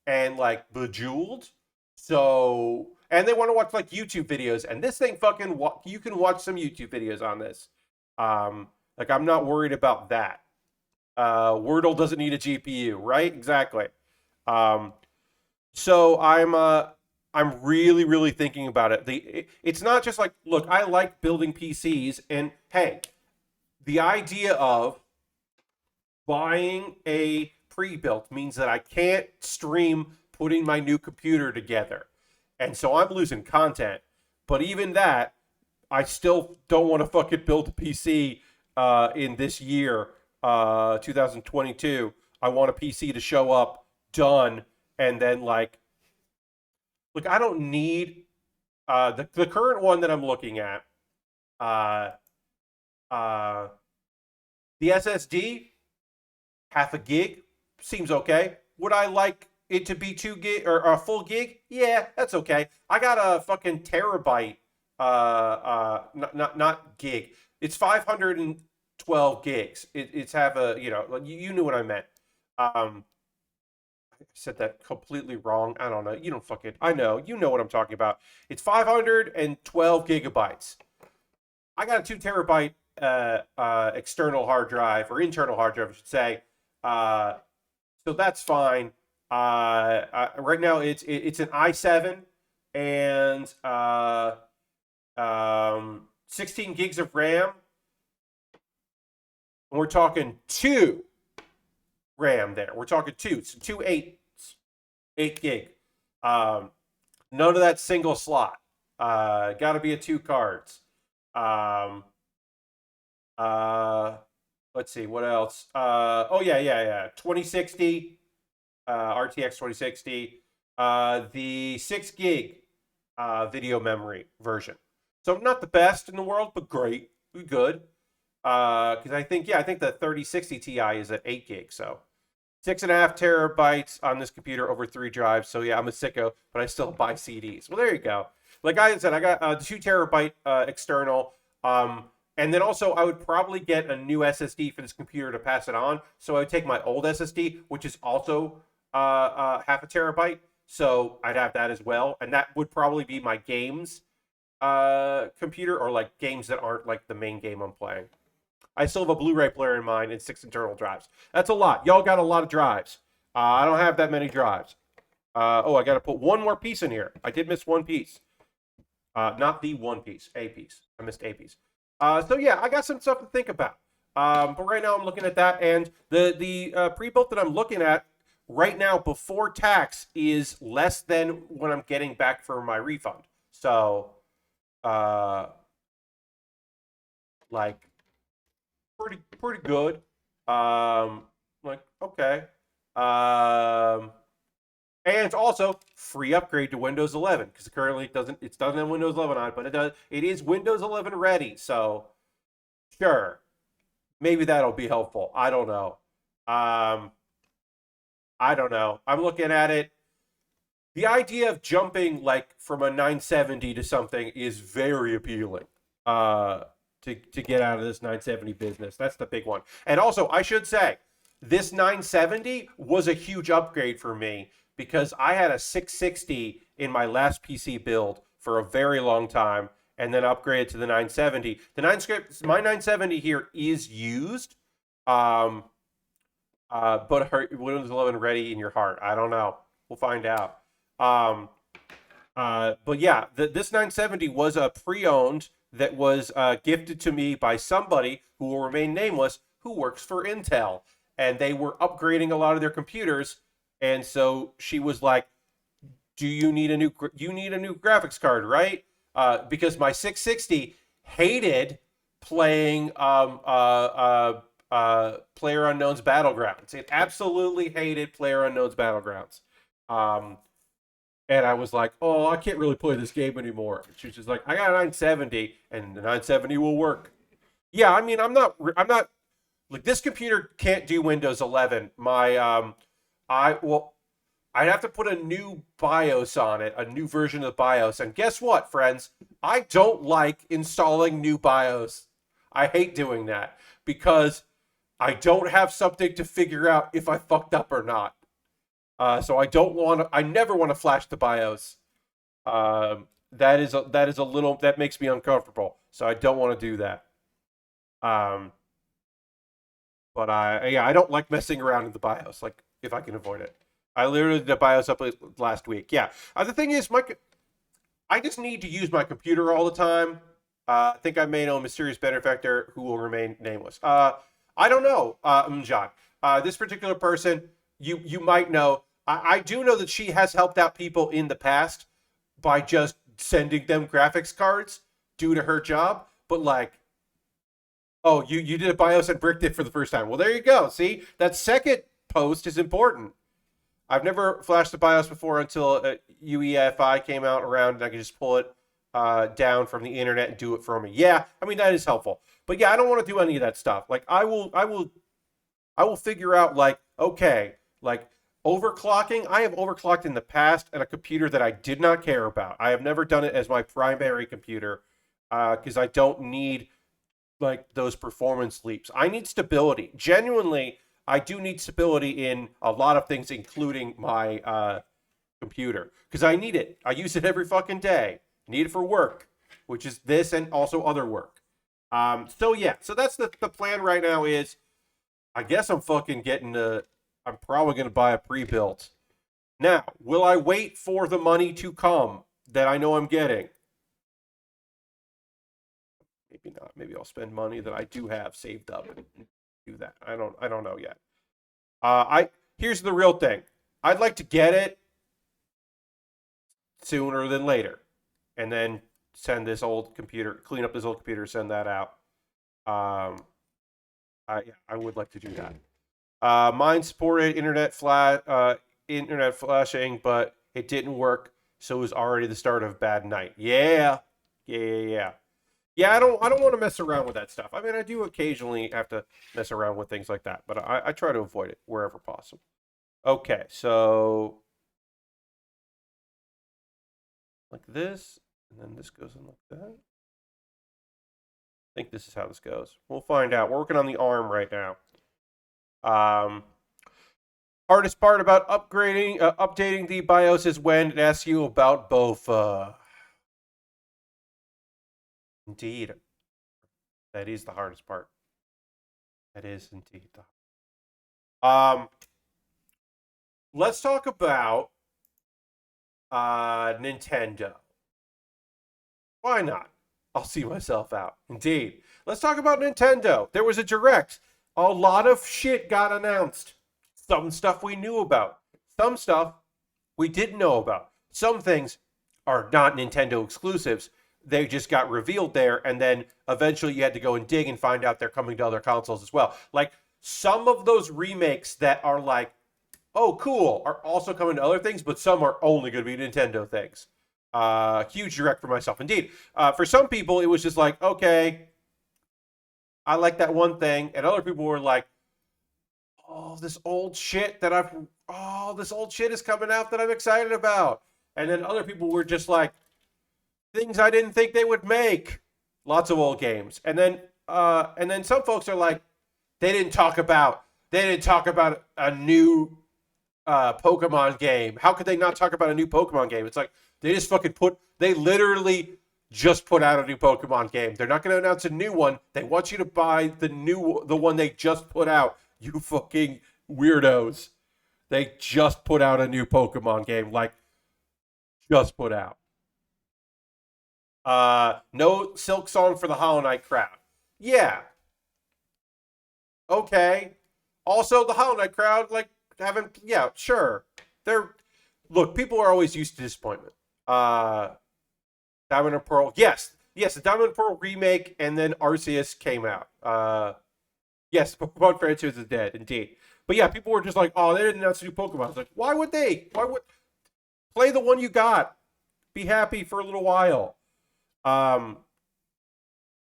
[SPEAKER 1] and like Bejeweled. So, and they want to watch like YouTube videos, and this thing fucking you can watch some YouTube videos on this. Like I'm not worried about that. Wordle doesn't need a GPU, right? Exactly. Um, so I'm really really thinking about it. It's not just like, look, I like building PCs, and hey, the idea of buying a pre-built means that I can't stream putting my new computer together. And so I'm losing content. But even that, I still don't want to fucking build a PC in this year, 2022. I want a PC to show up done, and then like, look, I don't need the current one that I'm looking at. Uh, uh, the SSD, half a gig, seems okay. Would I like it to be 2 gig or a full gig? Yeah, that's okay. I got a fucking terabyte. Not gig. It's 512 gigs. It's have a, you knew what I meant. I said that completely wrong. I don't know. You don't fucking. I know. You know what I'm talking about. It's 512 gigabytes. I got a 2 terabyte external hard drive, or internal hard drive, I should say. So that's fine. Right now it's an i7 and 16 gigs of RAM. And we're talking 2 RAM there. We're talking 2. So 8 gig. None of that single slot. Got to be a 2 cards. Let's see what else. Oh yeah. 2060, RTX 2060. The 6 gig video memory version. So not the best in the world, but great, good. Because I think the 3060 Ti is at 8 gig. So 6.5 terabytes on this computer over 3 drives. So yeah, I'm a sicko, but I still buy CDs. Well, there you go. Like I said, I got the 2 terabyte external. And then also I would probably get a new SSD for this computer to pass it on. So I would take my old SSD, which is also half a terabyte. So I'd have that as well. And that would probably be my games computer, or like games that aren't like the main game I'm playing. I still have a Blu-ray player in mine and 6 internal drives. That's a lot. Y'all got a lot of drives. I don't have that many drives. I got to put one more piece in here. I did miss one piece. Not the one piece, a piece. I missed a piece. So yeah, I got some stuff to think about. But right now I'm looking at that, and the pre-built that I'm looking at right now before tax is less than what I'm getting back for my refund. So, like, pretty good. Like, okay. And it's also free upgrade to Windows 11, because currently it doesn't have Windows 11 on it, but it is Windows 11 ready. So sure, maybe that'll be helpful. I don't know. I don't know. I'm looking at it. The idea of jumping like from a 970 to something is very appealing. To get out of this 970 business. That's the big one. And also, I should say, this 970 was a huge upgrade for me because I had a 660 in my last PC build for a very long time, and then upgraded to the 970. My 970 here is used, but Windows 11 ready in your heart. I don't know. We'll find out. But yeah, this 970 was a pre-owned that was gifted to me by somebody who will remain nameless, who works for Intel, and they were upgrading a lot of their computers, and so she was like, "Do you need a new graphics card, right?" Because my 660 hated playing PlayerUnknown's Battlegrounds. It absolutely hated PlayerUnknown's Battlegrounds. And I was like, oh, I can't really play this game anymore. She was just like, I got a 970, and the 970 will work. Yeah, I mean, I'm not like this computer can't do Windows 11. I'd have to put a new BIOS on it, a new version of the BIOS. And guess what, friends? I don't like installing new BIOS. I hate doing that because I don't have something to figure out if I fucked up or not. So I never want to flash the BIOS. That makes me uncomfortable. So I don't want to do that. Um, but I don't like messing around in the BIOS, like if I can avoid it. I literally did the BIOS up last week. Yeah. The thing is, I just need to use my computer all the time. I think I may know a mysterious benefactor who will remain nameless. I don't know, John. This particular person, you might know. I do know that she has helped out people in the past by just sending them graphics cards due to her job. But like, oh, you did a BIOS and bricked it for the first time. Well, there you go. See, that second post is important. I've never flashed the BIOS before until UEFI came out around, and I could just pull it down from the internet and do it for me. Yeah, I mean that is helpful. But yeah, I don't want to do any of that stuff. Like I will figure out like, okay, like overclocking. I have overclocked in the past at a computer that I did not care about. I have never done it as my primary computer because I don't need like those performance leaps. I need stability. Genuinely, I do need stability in a lot of things, including my computer, because I need it. I use it every fucking day. I need it for work, which is this and also other work. So yeah, so that's the plan right now is, I guess I'm fucking I'm probably going to buy a pre-built. Now, will I wait for the money to come that I know I'm getting? Maybe not. Maybe I'll spend money that I do have saved up and do that. I don't know yet. Here's the real thing. I'd like to get it sooner than later, and then send this old computer, clean up this old computer, send that out. I would like to do that. Mine supported internet flashing, but it didn't work, so it was already the start of a bad night. Yeah. Yeah, I don't want to mess around with that stuff. I mean, I do occasionally have to mess around with things like that, but I try to avoid it wherever possible. Okay, so like this, and then this goes in like that. I think this is how this goes. We'll find out. We're working on the arm right now. Hardest part about updating the BIOS is when it asks you about both. Indeed. That is the hardest part. That is indeed the let's talk about Nintendo. Why not? I'll see myself out. Indeed. Let's talk about Nintendo. There was a direct. A lot of shit got announced. Some stuff we knew about. Some stuff we didn't know about. Some things are not Nintendo exclusives. They just got revealed there, and then eventually you had to go and dig and find out they're coming to other consoles as well. Like, some of those remakes that are like, oh, cool, are also coming to other things, but some are only going to be Nintendo things. Huge direct for myself. Indeed. For some people, it was just like, okay, I like that one thing, and other people were like, this old shit is coming out that I'm excited about. And then other people were just like, things I didn't think they would make. Lots of old games. And then some folks are like, they didn't talk about a new Pokemon game. How could they not talk about a new Pokemon game? It's like they literally just put out a new Pokemon game. They're not going to announce a new one. They want you to buy the one they just put out. You fucking weirdos. They just put out a new Pokemon game. Like, just put out. No Silk Song for the Hollow Knight crowd. Yeah. Okay. Also, the Hollow Knight crowd, like, sure. Look, people are always used to disappointment. Diamond and Pearl. Yes, the Diamond and Pearl remake, and then Arceus came out. Yes, Pokemon franchise is dead, indeed. But yeah, people were just like, oh, they didn't announce a new Pokemon. I was like, why would they? Play the one you got. Be happy for a little while. Um,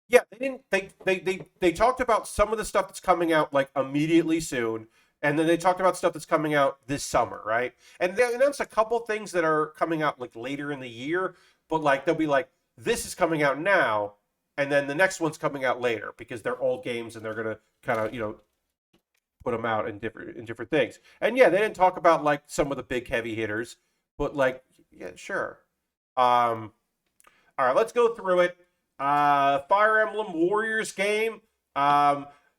[SPEAKER 1] yeah, they didn't. They talked about some of the stuff that's coming out like immediately soon, and then they talked about stuff that's coming out this summer, right? And they announced a couple things that are coming out like later in the year, but like they'll be like, this is coming out now, and then the next one's coming out later because they're old games and they're gonna kind of put them out in different things. And yeah, they didn't talk about like some of the big heavy hitters, but like yeah, sure. All right, let's go through it. Fire Emblem Warriors game.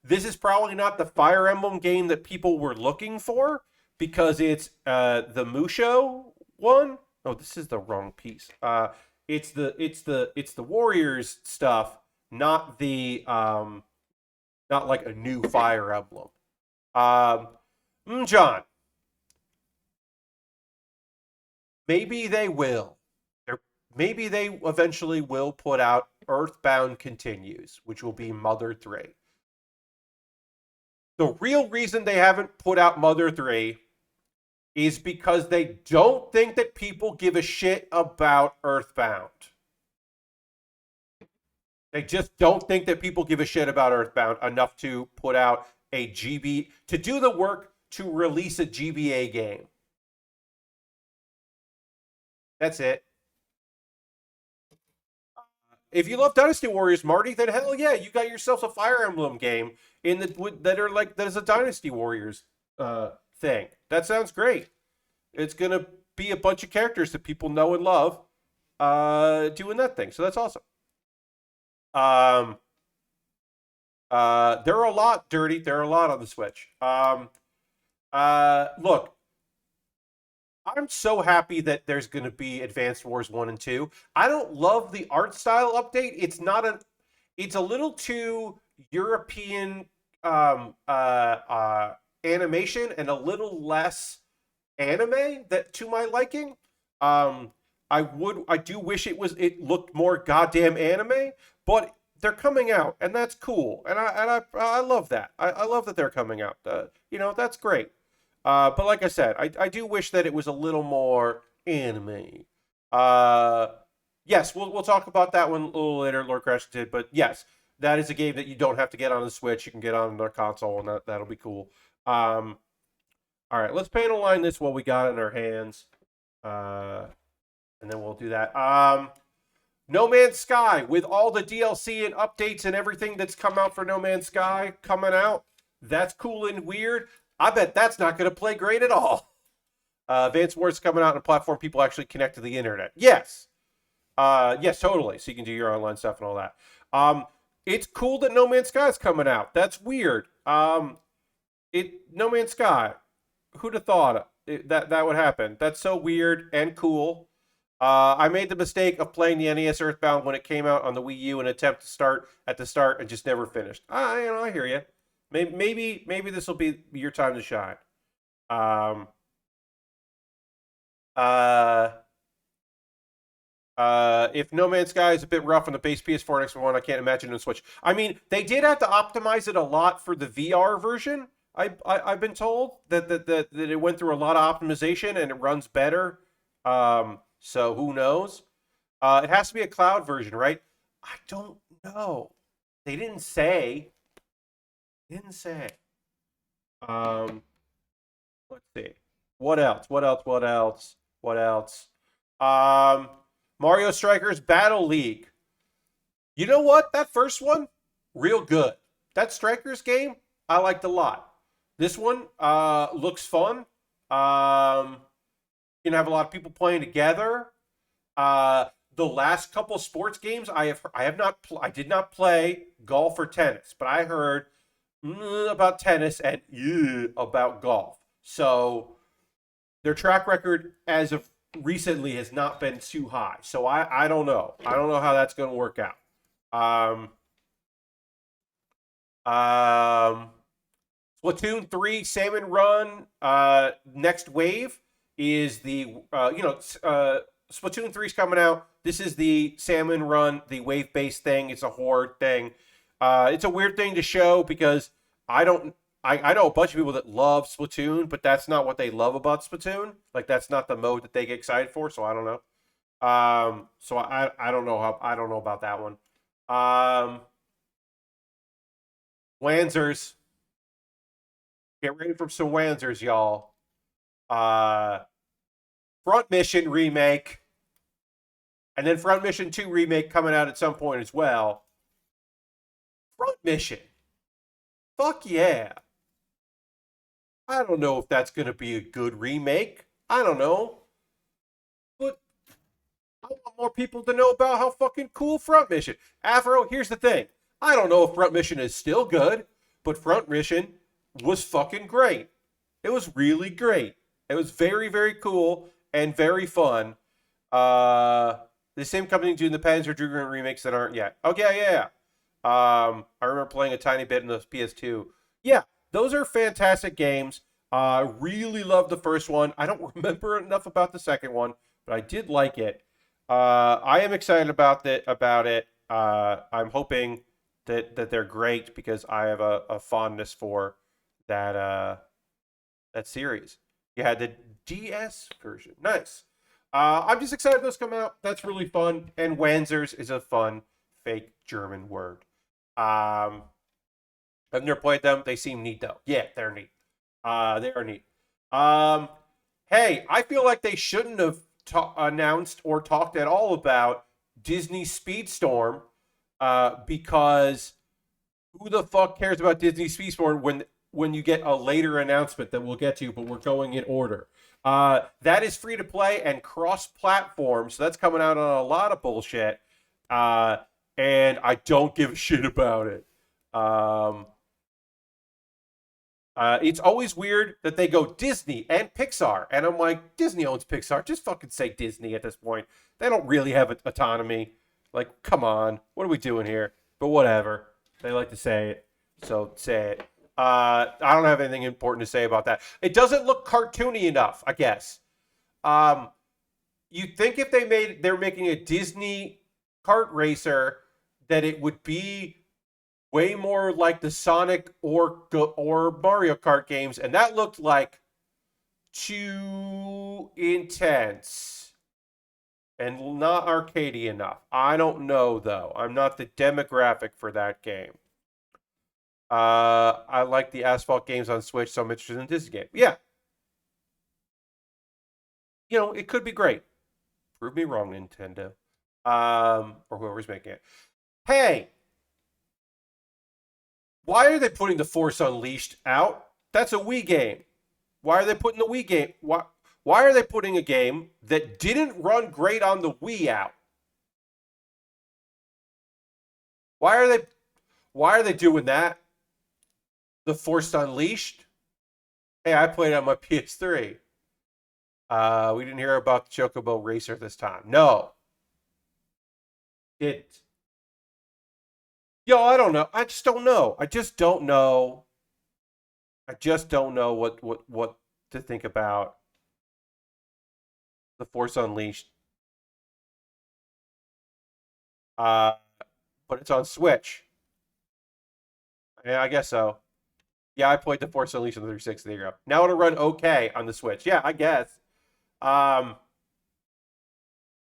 [SPEAKER 1] This is probably not the Fire Emblem game that people were looking for because it's the Musho one. Oh, this is the wrong piece. It's the Warriors stuff, not the not like a new Fire Emblem. John, maybe they will. Maybe they eventually will put out Earthbound Continues, which will be Mother 3. The real reason they haven't put out Mother 3 is because they don't think that people give a shit about Earthbound. They just don't think that people give a shit about Earthbound enough to put out a GB, to do the work to release a GBA game. That's it. If you love Dynasty Warriors, Marty, then hell yeah, you got yourself a Fire Emblem game that is a Dynasty Warriors thing. That sounds great. It's gonna be a bunch of characters that people know and love doing that thing. So that's awesome. There are a lot, Dirty. There are a lot on the Switch. Look, I'm so happy that there's going to be Advanced Wars 1 and 2. I don't love the art style update. It's a little too European animation and a little less anime that to my liking. I do wish it looked more goddamn anime, but they're coming out and that's cool. And I love that. I love that they're coming out. That's great. But like I said, I do wish that it was a little more anime. Yes, we'll talk about that one a little later, Lord Crash did. But yes, that is a game that you don't have to get on the Switch. You can get on their console, and that'll be cool. All right, let's panel line this while we got it in our hands. And then we'll do that. No Man's Sky, with all the DLC and updates and everything that's come out for No Man's Sky coming out. That's cool and weird. I bet that's not going to play great at all. Advanced Wars coming out on a platform people actually connect to the internet. Yes. Yes, totally. So you can do your online stuff and all that. It's cool that No Man's Sky is coming out. That's weird. No Man's Sky. Who'd have thought that would happen? That's so weird and cool. I made the mistake of playing the NES Earthbound when it came out on the Wii U in an attempt to start at the start and just never finished. I hear you. Maybe this will be your time to shine. If No Man's Sky is a bit rough on the base PS4 and Xbox One, I can't imagine on Switch. I mean, they did have to optimize it a lot for the VR version. I've been told that it went through a lot of optimization and it runs better. So who knows? It has to be a cloud version, right? I don't know. They didn't say. Let's see. What else? Mario Strikers Battle League. You know what? That first one, real good. That Strikers game, I liked a lot. This one looks fun. You can have a lot of people playing together. The last couple sports games I did not play golf or tennis, but I heard about tennis and about golf. So their track record as of recently has not been too high. So I don't know. I don't know how that's going to work out. Splatoon 3 Salmon Run next wave is the Splatoon 3 is coming out. This is the Salmon Run, the wave-based thing. It's a horde thing. It's a weird thing to show because I don't I know a bunch of people that love Splatoon, but that's not what they love about Splatoon. Like that's not the mode that they get excited for. So I don't know. So I don't know how I don't know about that one. Um, Wanzers, get ready for some Wanzers, y'all. Uh, Front Mission remake, and then Front Mission 2 remake coming out at some point as well. Front Mission, fuck yeah. I don't know if that's gonna be a good remake. I don't know, but I want more people to know about how fucking cool Front Mission. Afro, here's the thing. I don't know if Front Mission is still good, but Front Mission was fucking great. It was really great. It was very, very cool and very fun. The same company doing the Panzer Dragoon remakes that aren't yet. Okay, yeah. I remember playing a tiny bit in the PS2. Yeah, those are fantastic games. Really loved the first one. I don't remember enough about the second one, but I did like it. I am excited about it. I'm hoping that they're great because I have a fondness for that series. You had the DS version. Nice. I'm just excited those come out. That's really fun. And Wanzers is a fun fake German word. I've never played them. They seem neat though. Yeah, they're neat. They are neat. Hey, I feel like they shouldn't have announced or talked at all about Disney Speedstorm because who the fuck cares about Disney Speedstorm when you get a later announcement that we'll get to, but we're going in order. That is free to play and cross-platform, so that's coming out on a lot of bullshit, and I don't give a shit about it. It's always weird that they go Disney and Pixar, and I'm like, Disney owns Pixar. Just fucking say Disney at this point. They don't really have autonomy. Like, come on, what are we doing here? But whatever. They like to say it, so say it. I don't have anything important to say about that. It doesn't look cartoony enough, I guess. You'd think if they're making a Disney kart racer, that it would be way more like the Sonic or Mario Kart games, and that looked like too intense and not arcadey enough. I don't know though. I'm not the demographic for that game. I like the Asphalt games on Switch, so I'm interested in this game. Yeah. You know, it could be great. Prove me wrong, Nintendo. Or whoever's making it. Hey, why are they putting the Force Unleashed out? That's a Wii game. Why are they putting the Wii game? Why are they putting a game that didn't run great on the Wii out? Why are they doing that? The Force Unleashed? Hey, I played it on my PS3. We didn't hear about the Chocobo Racer this time. No. Didn't. Yo, I don't know. I just don't know. I just don't know. I just don't know what to think about the Force Unleashed. But it's on Switch. Yeah, I guess so. Yeah, I played the Force Unleashed on the 360. There you go. Now it'll run okay on the Switch. Yeah, I guess. All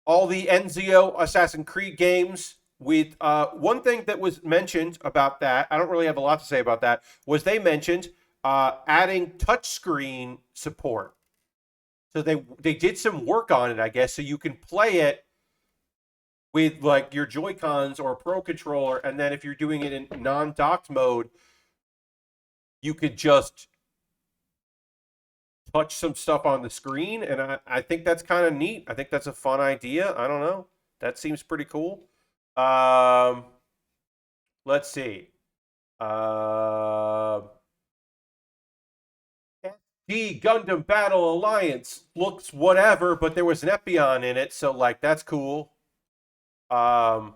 [SPEAKER 1] the Ezio Assassin's Creed games with one thing that was mentioned about that, I don't really have a lot to say about that, was they mentioned adding touchscreen support. So they did some work on it, I guess, so you can play it with like your Joy-Cons or a Pro controller, and then if you're doing it in non-docked mode, you could just touch some stuff on the screen, and I think that's kind of neat. I think that's a fun idea. I don't know. That seems pretty cool. Let's see. The Gundam Battle Alliance looks whatever, but there was an Epion in it, so like that's cool. I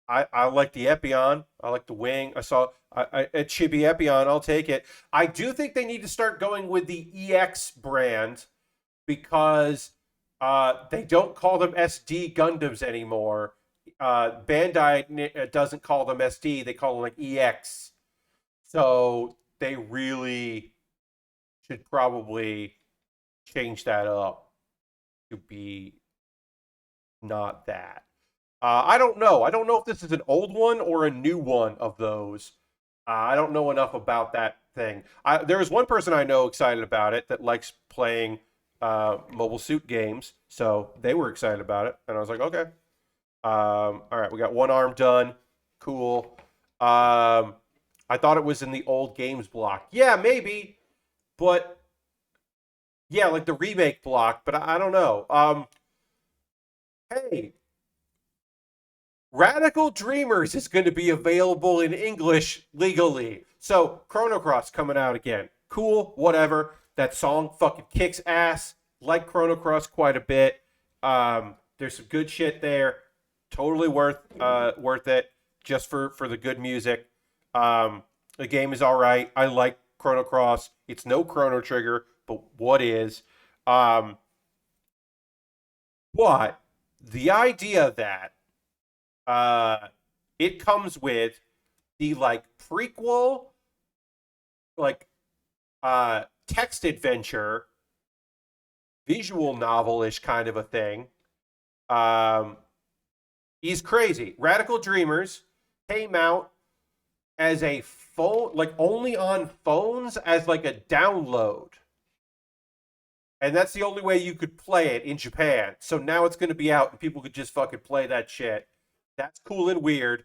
[SPEAKER 1] like the Epion. I like the wing. I saw a chibi Epion. I'll take it. I do think they need to start going with the EX brand because they don't call them SD Gundams anymore. Bandai doesn't call them SD. They call them like EX. So they really should probably change that up to be not that. I don't know. I don't know if this is an old one or a new one of those. I don't know enough about that thing. There is one person I know excited about it that likes playing mobile suit games, so they were excited about it, and I was like, okay. All right, we got one arm done. Cool. I thought it was in the old games block. Yeah, maybe, but yeah, like the remake block, but I don't know. Hey, Radical Dreamers is going to be available in English legally. So, Chrono Cross coming out again. Cool, whatever. That song fucking kicks ass. Like Chrono Cross quite a bit. There's some good shit there. Totally worth it just for the good music. The game is all right. I like Chrono Cross. It's no Chrono Trigger, but what is? Um, but the idea that uh, it comes with the like prequel, like text adventure, visual novel-ish kind of a thing. Um, he's crazy. Radical Dreamers came out as a phone, like only on phones as like a download. And that's the only way you could play it in Japan. So now it's going to be out and people could just fucking play that shit. That's cool and weird.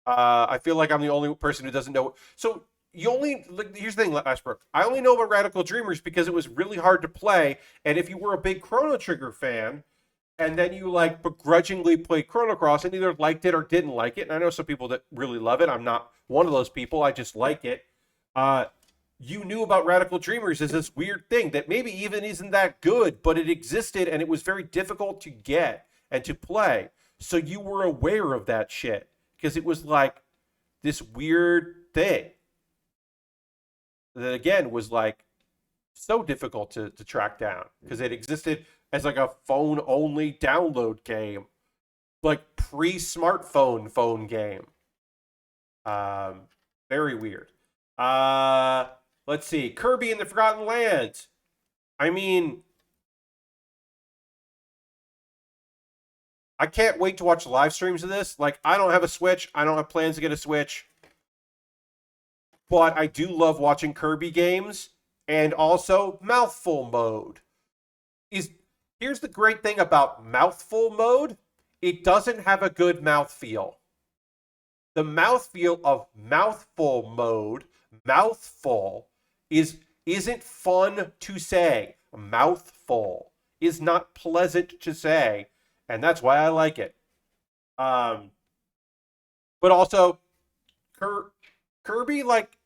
[SPEAKER 1] I feel like I'm the only person who doesn't know. So you only like, here's the thing, Ashbrook. I only know about Radical Dreamers because it was really hard to play. And if you were a big Chrono Trigger fan, and then you like begrudgingly played Chrono Cross and either liked it or didn't like it, and I know some people that really love it. I'm not one of those people. I just like it. Uh, you knew about Radical Dreamers as this weird thing that maybe even isn't that good, but it existed and it was very difficult to get and to play. So you were aware of that shit because it was like this weird thing that again was like so difficult to track down because it existed as like a phone only download game, like pre smartphone phone game. Um, Very weird. Uh, let's see. Kirby and the Forgotten Land. I mean, I can't wait to watch live streams of this. Like, I don't have a Switch. I don't have plans to get a Switch. But I do love watching Kirby games and also mouthful mode. Is Here's the great thing about mouthful mode. It doesn't have a good mouthfeel. The mouthfeel of mouthful mode, mouthful, isn't fun to say. Mouthful is not pleasant to say, and that's why I like it. Um, but also, Kirby, like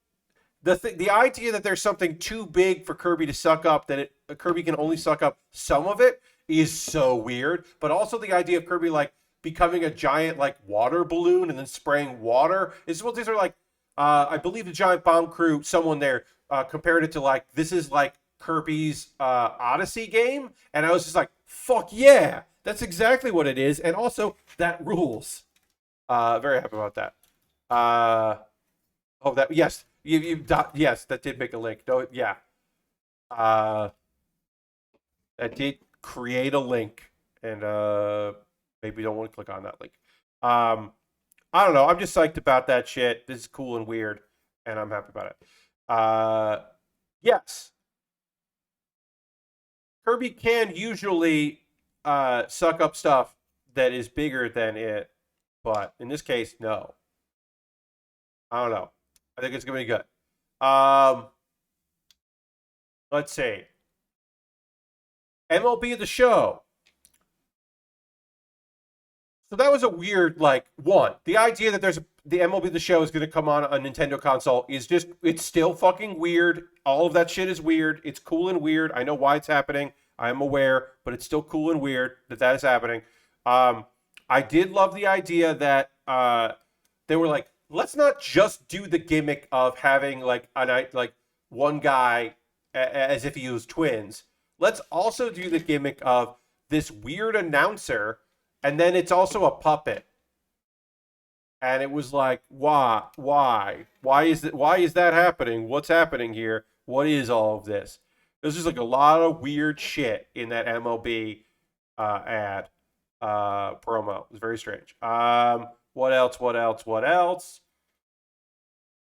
[SPEAKER 1] the idea that there's something too big for Kirby to suck up, that Kirby can only suck up some of it, is so weird. But also the idea of Kirby like becoming a giant like water balloon and then spraying water is what these are like. I believe the Giant Bomb Crew, someone there compared it to like this is like Kirby's Odyssey game, and I was just like, fuck yeah, that's exactly what it is, and also that rules. Very happy about that. Uh, oh, that yes, yes, that did make a link. No, yeah, uh, that did create a link, and maybe don't want to click on that link. Um, I don't know. I'm just psyched about that shit. This is cool and weird, and I'm happy about it. Yes, Kirby can usually suck up stuff that is bigger than it, but in this case, no. I don't know. I think it's gonna be good. Um, let's see. MLB The Show. So that was a weird, like, one. The idea that the MLB The Show is going to come on a Nintendo console is just, it's still fucking weird. All of that shit is weird. It's cool and weird. I know why it's happening. I am aware, but it's still cool and weird that that is happening. I did love the idea that they were like, let's not just do the gimmick of having like a night like one guy as if he was twins. Let's also do the gimmick of this weird announcer, and then it's also a puppet. And it was like, why is that happening? What's happening here? What is all of this? There's just like a lot of weird shit in that MLB ad promo. It was very strange. What else? What else? What else?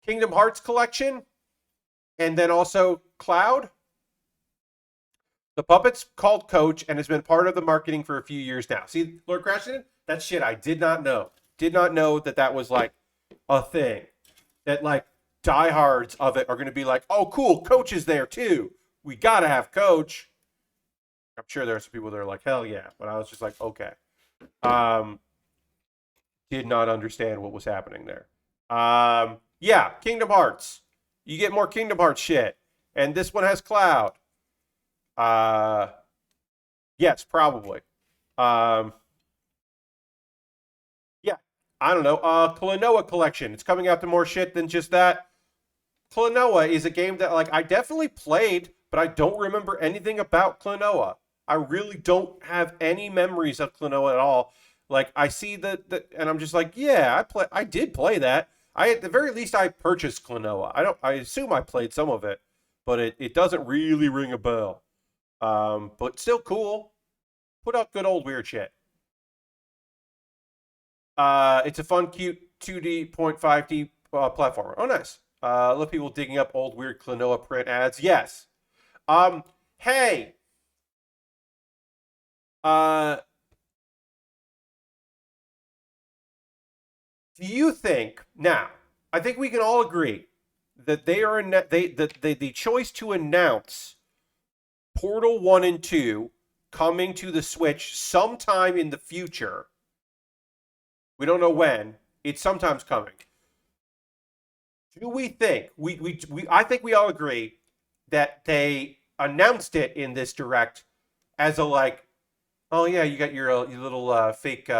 [SPEAKER 1] Kingdom Hearts collection, and then also Cloud. The puppet's called Coach and has been part of the marketing for a few years now. See, Lord Crashington? That shit I did not know. Did not know that that was like a thing. That like diehards of it are going to be like, oh, cool, Coach is there too. We got to have Coach. I'm sure there are some people that are like, hell yeah. But I was just like, okay. Did not understand what was happening there. Yeah, Kingdom Hearts. You get more Kingdom Hearts shit. And this one has Cloud. Yes, probably. Yeah, I don't know. Klonoa collection. It's coming out to more shit than just that. Klonoa is a game that like I definitely played, but I don't remember anything about Klonoa. I really don't have any memories of Klonoa at all. Like I see that, and I'm just like, yeah, I did play that. I at the very least I purchased Klonoa. I assume I played some of it, but it doesn't really ring a bell. But still cool. Put out good old weird shit. It's a fun, cute 2D, 0.5D platformer. Oh, nice. I love people digging up old weird Klonoa print ads. Yes. Hey. Do you think now? I think we can all agree that the choice to announce Portal 1 and 2 coming to the Switch sometime in the future. We don't know when. It's sometimes coming. Do we think I think we all agree that they announced it in this direct as a like, oh yeah, you got your little fake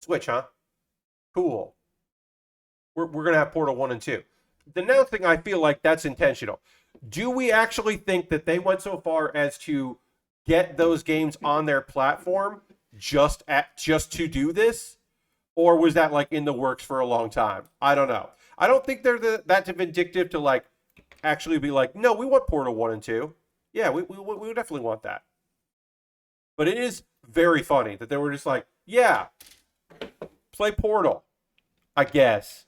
[SPEAKER 1] Switch, huh? Cool. We're gonna have Portal 1 and 2. The announcing, I feel like that's intentional. Do we actually think that they went so far as to get those games on their platform just to do this? Or was that like in the works for a long time? I don't know. I don't think they're that vindictive to like actually be like, no, we want Portal 1 and 2. Yeah, we definitely want that. But it is very funny that they were just like, yeah, play Portal, I guess,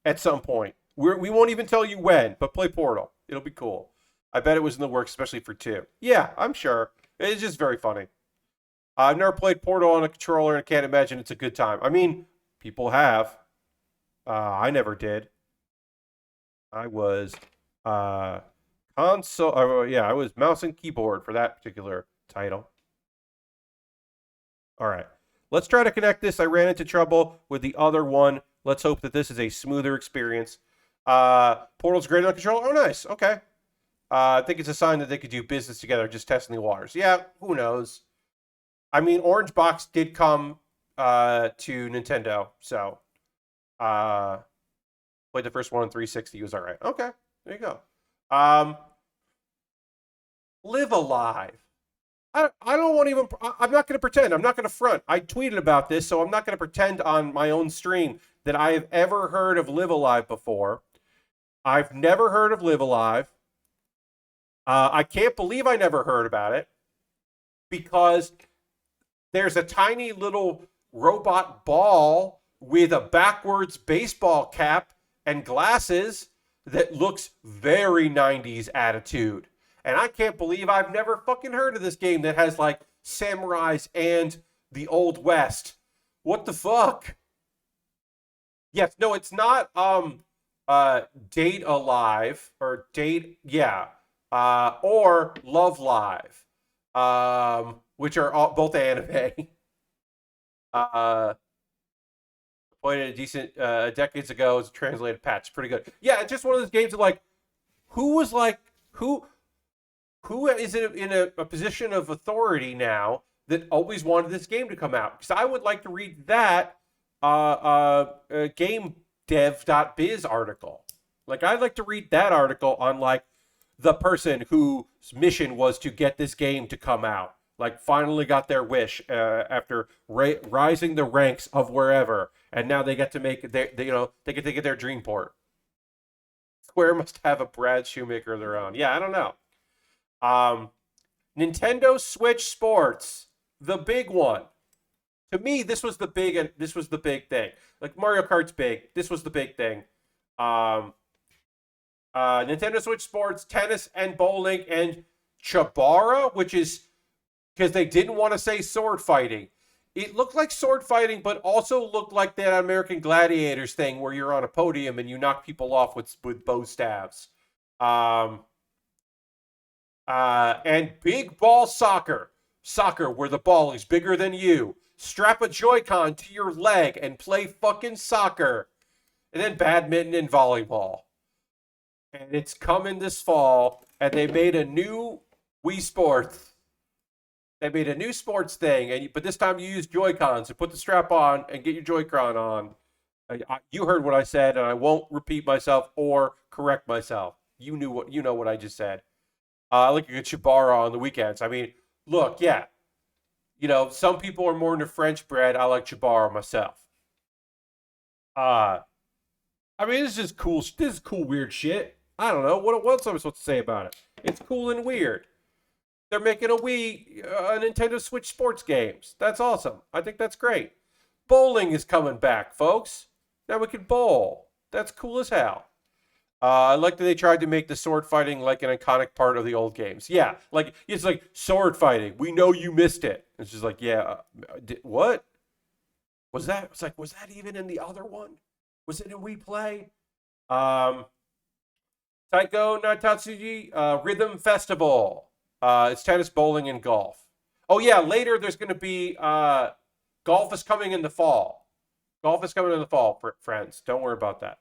[SPEAKER 1] at some point. We won't even tell you when, but play Portal. It'll be cool. I bet it was in the works, especially for 2. Yeah, I'm sure. It's just very funny. I've never played Portal on a controller, and I can't imagine it's a good time. I mean, people have. I never did. I was console. Yeah, I was mouse and keyboard for that particular title. All right. Let's try to connect this. I ran into trouble with the other one. Let's hope that this is a smoother experience. Portal's great on controller. Oh, nice. Okay. I think it's a sign that they could do business together, just testing the waters. Yeah, who knows? I mean, Orange Box did come to Nintendo, so played the first one on 360. It was all right. Okay, there you go. Live Alive. I don't want to even. I'm not going to pretend. I'm not going to front. I tweeted about this, so I'm not going to pretend on my own stream that I have ever heard of Live Alive before. I've never heard of Live Alive. I can't believe I never heard about it because there's a tiny little robot ball with a backwards baseball cap and glasses that looks very 90s attitude. And I can't believe I've never fucking heard of this game that has like samurais and the Old West. What the fuck? Yes, no, it's not Date Alive or Date, yeah, or Love Live, which are both anime. Played it a decent decades ago. It's a translated patch, pretty good. Yeah, it's just one of those games that like, who is in a position of authority now that always wanted this game to come out? Because I would like to read that GameDev.biz article. Like, I'd like to read that article on like the person whose mission was to get this game to come out. like finally got their wish after rising the ranks of wherever, and now they get to make they get to get their dream port. Square must have a Brad Shoemaker of their own. Yeah, I don't know. Um, Nintendo Switch Sports, the big one. To me, this was the big thing. Like Mario Kart's big. This was the big thing. Um, Nintendo Switch Sports, tennis and bowling, and Chibara, which is because they didn't want to say sword fighting. It looked like sword fighting, but also looked like that American Gladiators thing where you're on a podium and you knock people off with bow staves. And big ball soccer. Soccer where the ball is bigger than you. Strap a Joy-Con to your leg and play fucking soccer. And then badminton and volleyball. And it's coming this fall. And they made a new Wii Sports. They made a new sports thing. But this time you use Joy-Cons. So put the strap on and get your Joy-Con on. You heard what I said, and I won't repeat myself or correct myself. You know what I just said. I like a good Chibara on the weekends. I mean, look, yeah. Some people are more into French bread. I like Chibara myself. I mean, this is cool. This is cool, weird shit. I don't know. What else am I supposed to say about it? It's cool and weird. They're making a Nintendo Switch sports games. That's awesome. I think that's great. Bowling is coming back, folks. Now we can bowl. That's cool as hell. I like that they tried to make the sword fighting like an iconic part of the old games. Yeah, like it's like sword fighting. We know you missed it. It's just like, yeah, what was that? It's like, was that even in the other one? Was it in Wii Play? Taiko Natatsuji Rhythm Festival. It's tennis, bowling, and golf. Oh yeah, later there's going to be golf is coming in the fall. Golf is coming in the fall, friends. Don't worry about that.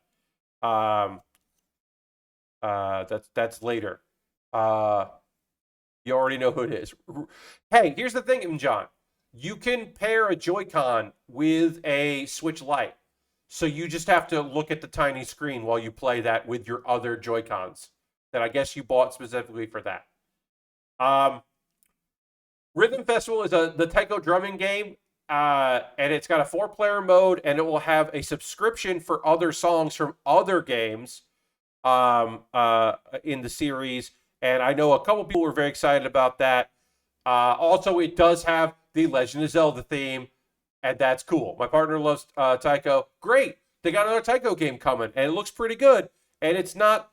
[SPEAKER 1] That's later. You already know who it is. Hey, here's the thing, John. You can pair a Joy-Con with a Switch Lite. So you just have to look at the tiny screen while you play that with your other Joy-Cons that I guess you bought specifically for that. Rhythm Festival is the Taiko drumming game, and it's got a 4-player mode, and it will have a subscription for other songs from other games in the series. And I know a couple people were very excited about that. Also, it does have the Legend of Zelda theme, and that's cool. My partner loves Taiko. Great. They got another Taiko game coming, and it looks pretty good. And it's not,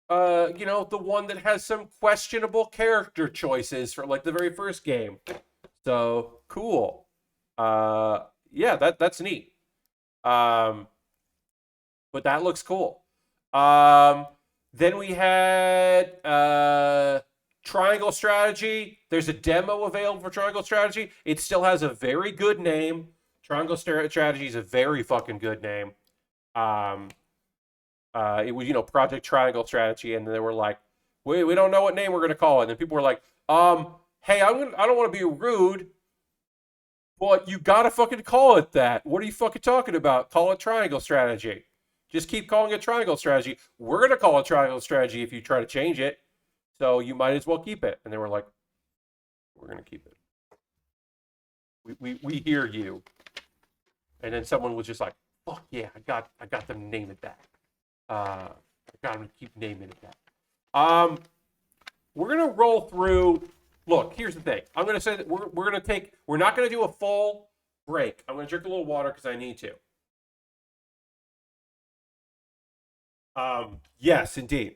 [SPEAKER 1] the one that has some questionable character choices for like the very first game. So cool. Yeah, that's neat. But that looks cool. Then we had Triangle Strategy. There's a demo available for Triangle Strategy. It still has a very good name. Triangle Strategy is a very fucking good name. It was, Project Triangle Strategy, and they were like, we don't know what name we're gonna call it. And people were like, hey, I don't want to be rude, but you gotta fucking call it that. What are you fucking talking about? Call it Triangle Strategy. Just keep calling it Triangle Strategy. We're gonna call it Triangle Strategy if you try to change it. So you might as well keep it. And they were like, we're gonna keep it. We hear you. And then someone was just like, fuck yeah, I got them to name it that. I got them to keep naming it that. We're gonna roll through. Look, here's the thing. I'm gonna say that we're not gonna do a full break. I'm gonna drink a little water because I need to. Yes, indeed.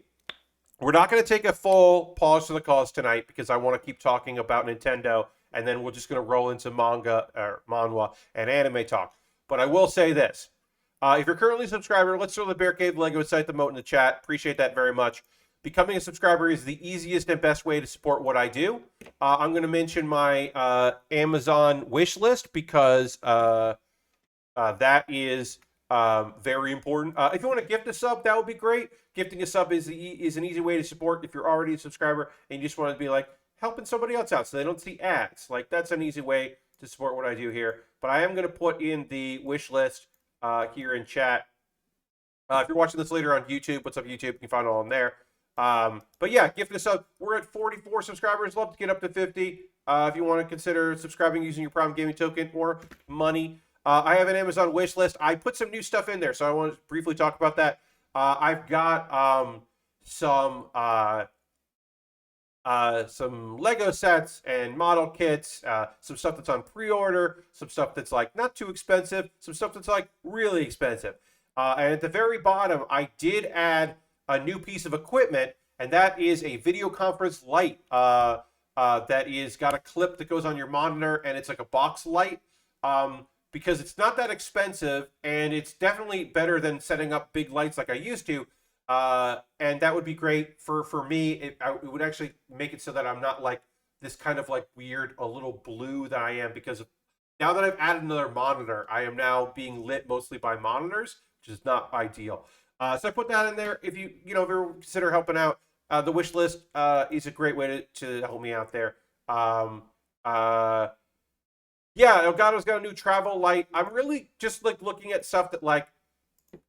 [SPEAKER 1] We're not going to take a full pause for the cause tonight because I want to keep talking about Nintendo, and then we're just going to roll into manga or manhwa and anime talk. But I will say this. If you're currently a subscriber, let's throw the Bear Cave Lego site emote in the chat. Appreciate that very much. Becoming a subscriber is the easiest and best way to support what I do. I'm going to mention my Amazon wish list because that is very important. If you want to gift a sub, that would be great. Gifting a sub is an easy way to support if you're already a subscriber and you just want to be like helping somebody else out so they don't see ads. Like that's an easy way to support what I do here. But I am going to put in the wish list here in chat. If you're watching this later on YouTube, what's up YouTube? You can find it all in there. But yeah, gifting a sub. We're at 44 subscribers. Love to get up to 50. if you want to consider subscribing using your Prime Gaming token or money. I have an Amazon wish list. I put some new stuff in there, so I want to briefly talk about that. I've got some Lego sets and model kits, some stuff that's on pre-order, some stuff that's like not too expensive, some stuff that's like really expensive. And at the very bottom, I did add a new piece of equipment, and that is a video conference light that is got a clip that goes on your monitor, and it's like a box light. Because it's not that expensive, and it's definitely better than setting up big lights like I used to. And that would be great for me. It would actually make it so that I'm not like this kind of like weird, a little blue that I am, because now that I've added another monitor, I am now being lit mostly by monitors, which is not ideal. So I put that in there. If you ever consider helping out, the wish list is a great way to help me out there. Yeah, Elgato's got a new travel light. I'm really just like looking at stuff that like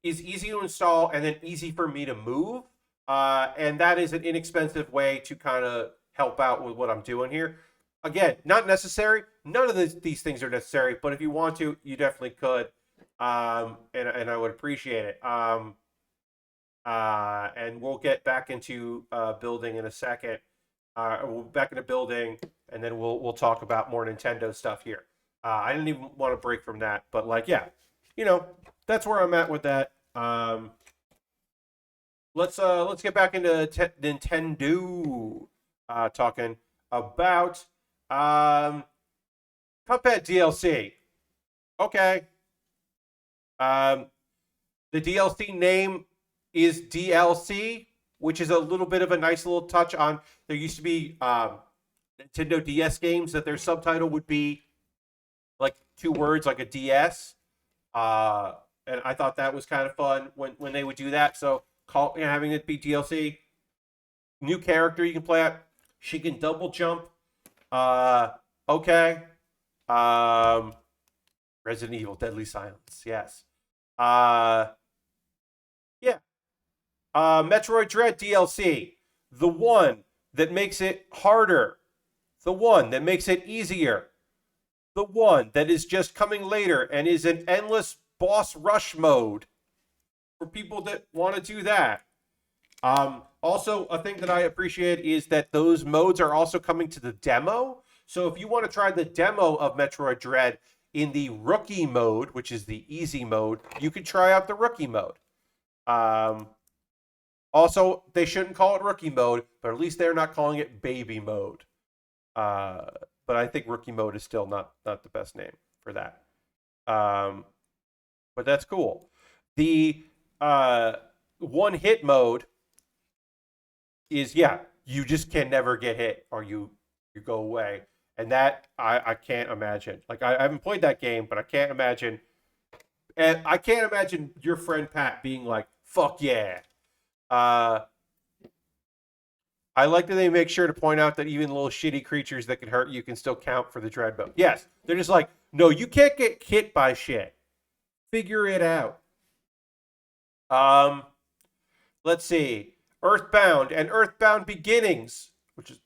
[SPEAKER 1] is easy to install and then easy for me to move. And that is an inexpensive way to kind of help out with what I'm doing here. Again, not necessary. None of these things are necessary, but if you want to, you definitely could. And I would appreciate it. And we'll get back into building in a second. We'll back into building, and then we'll talk about more Nintendo stuff here. I didn't even want to break from that, but like, yeah, that's where I'm at with that. Let's get back into Nintendo, talking about Cuphead DLC. Okay. The DLC name is DLC, which is a little bit of a nice little touch on. There used to be Nintendo DS games that their subtitle would be like 2 words, like a DS. And I thought that was kind of fun when they would do that. So having it be DLC. New character you can play at. She can double jump. Okay. Resident Evil Deadly Silence. Yes. Yeah. Metroid Dread DLC. The one that makes it harder. The one that makes it easier. The one that is just coming later and is an endless boss rush mode for people that want to do that. Also, a thing that I appreciate is that those modes are also coming to the demo. So if you want to try the demo of Metroid Dread in the rookie mode, which is the easy mode, you can try out the rookie mode. Also, they shouldn't call it rookie mode, but at least they're not calling it baby mode. But I think rookie mode is still not the best name for that. But that's cool. The one hit mode is, you just can never get hit or you go away. And that I can't imagine. Like, I haven't played that game, but I can't imagine. And I can't imagine your friend Pat being like, fuck yeah. I like that they make sure to point out that even little shitty creatures that can hurt you can still count for the dread mode. Yes, they're just like, no, you can't get hit by shit. Figure it out. Let's see. Earthbound and Earthbound Beginnings, which is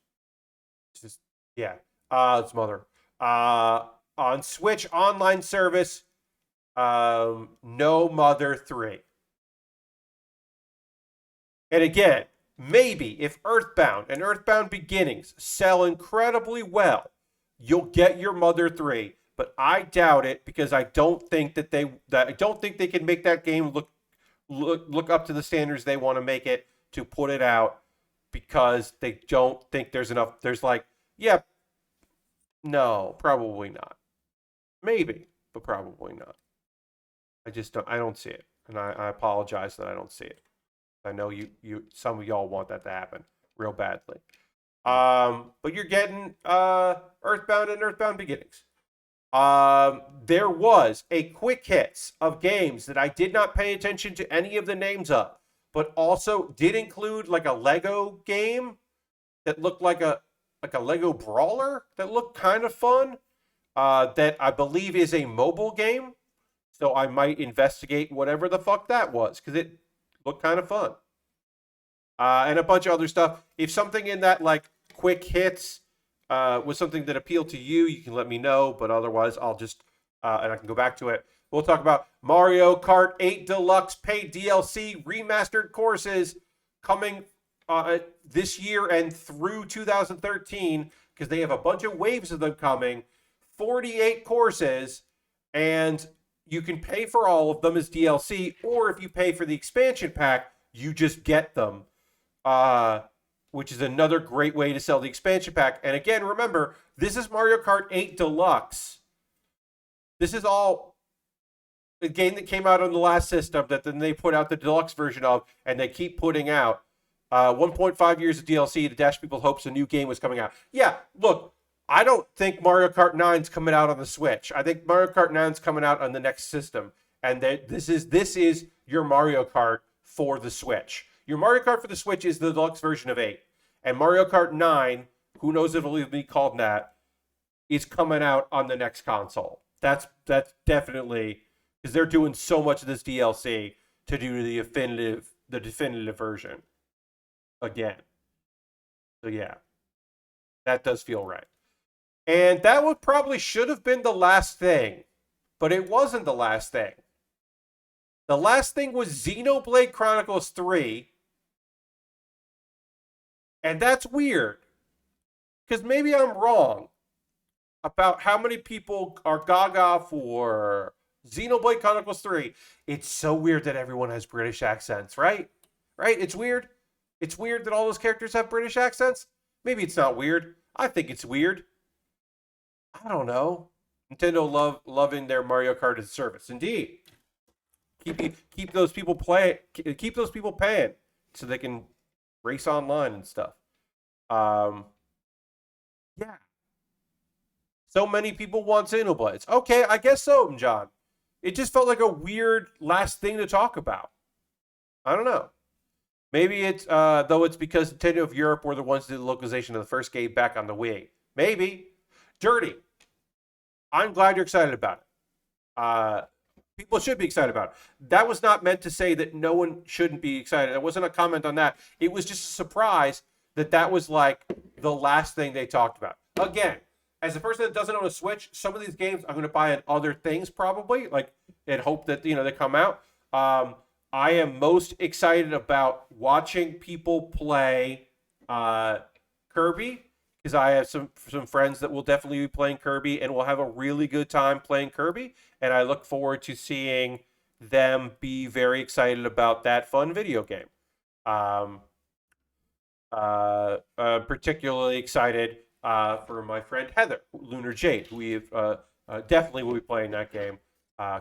[SPEAKER 1] just, it's mother. On Switch online service, No Mother 3. And again, maybe if Earthbound and Earthbound Beginnings sell incredibly well, you'll get your Mother 3. But I doubt it, because I don't think that they can make that game look up to the standards they want to make it to put it out, because they don't think there's enough. There's like, no, probably not. Maybe, but probably not. I don't see it. And I apologize that I don't see it. I know some of y'all want that to happen real badly. But you're getting Earthbound and Earthbound Beginnings. There was a quick hits of games that I did not pay attention to any of the names of, but also did include like a Lego game that looked like a Lego brawler that looked kind of fun. That I believe is a mobile game. So I might investigate whatever the fuck that was, because it looked kind of fun. And a bunch of other stuff. If something in that like quick hits was something that appealed to you, you can let me know. But otherwise, I'll just and I can go back to it. We'll talk about Mario Kart 8 Deluxe paid DLC remastered courses coming this year and through 2013 because they have a bunch of waves of them coming. 48 courses, and you can pay for all of them as DLC, or if you pay for the expansion pack, you just get them. Which is another great way to sell the expansion pack. And again, remember, this is Mario Kart 8 Deluxe. This is all a game that came out on the last system that then they put out the deluxe version of, and they keep putting out 1.5 years of DLC to dash people's hopes a new game was coming out. Yeah, look, I don't think Mario Kart 9's coming out on the Switch. I think Mario Kart 9's coming out on the next system. And this is your Mario Kart for the Switch. Your Mario Kart for the Switch is the deluxe version of 8. And Mario Kart 9, who knows if it'll be called that, is coming out on the next console. That's definitely, because they're doing so much of this DLC to do the definitive version again. So yeah, that does feel right. And that would probably should have been the last thing, but it wasn't the last thing. The last thing was Xenoblade Chronicles 3. And that's weird. Because maybe I'm wrong about how many people are gaga for Xenoblade Chronicles 3. It's so weird that everyone has British accents, right? Right? It's weird. It's weird that all those characters have British accents. Maybe it's not weird. I think it's weird. I don't know. Nintendo loving their Mario Kart as a service. Indeed. Keep those people keep those people paying so they can race online and stuff. Yeah. So many people want Xenoblades. Okay, I guess so, John. It just felt like a weird last thing to talk about. I don't know. Maybe it's though it's because Nintendo of Europe were the ones that did the localization of the first game back on the Wii. Maybe. Dirty. I'm glad you're excited about it. People should be excited about it. That was not meant to say that no one shouldn't be excited. It wasn't a comment on that. It was just a surprise that was like the last thing they talked about. Again, as a person that doesn't own a Switch, some of these games I'm going to buy on other things probably, like, and hope that, they come out. I am most excited about watching people play Kirby, because I have some friends that will definitely be playing Kirby and will have a really good time playing Kirby, and I look forward to seeing them be very excited about that fun video game. Particularly excited for my friend Heather, Lunar Jade, who we definitely will be playing that game.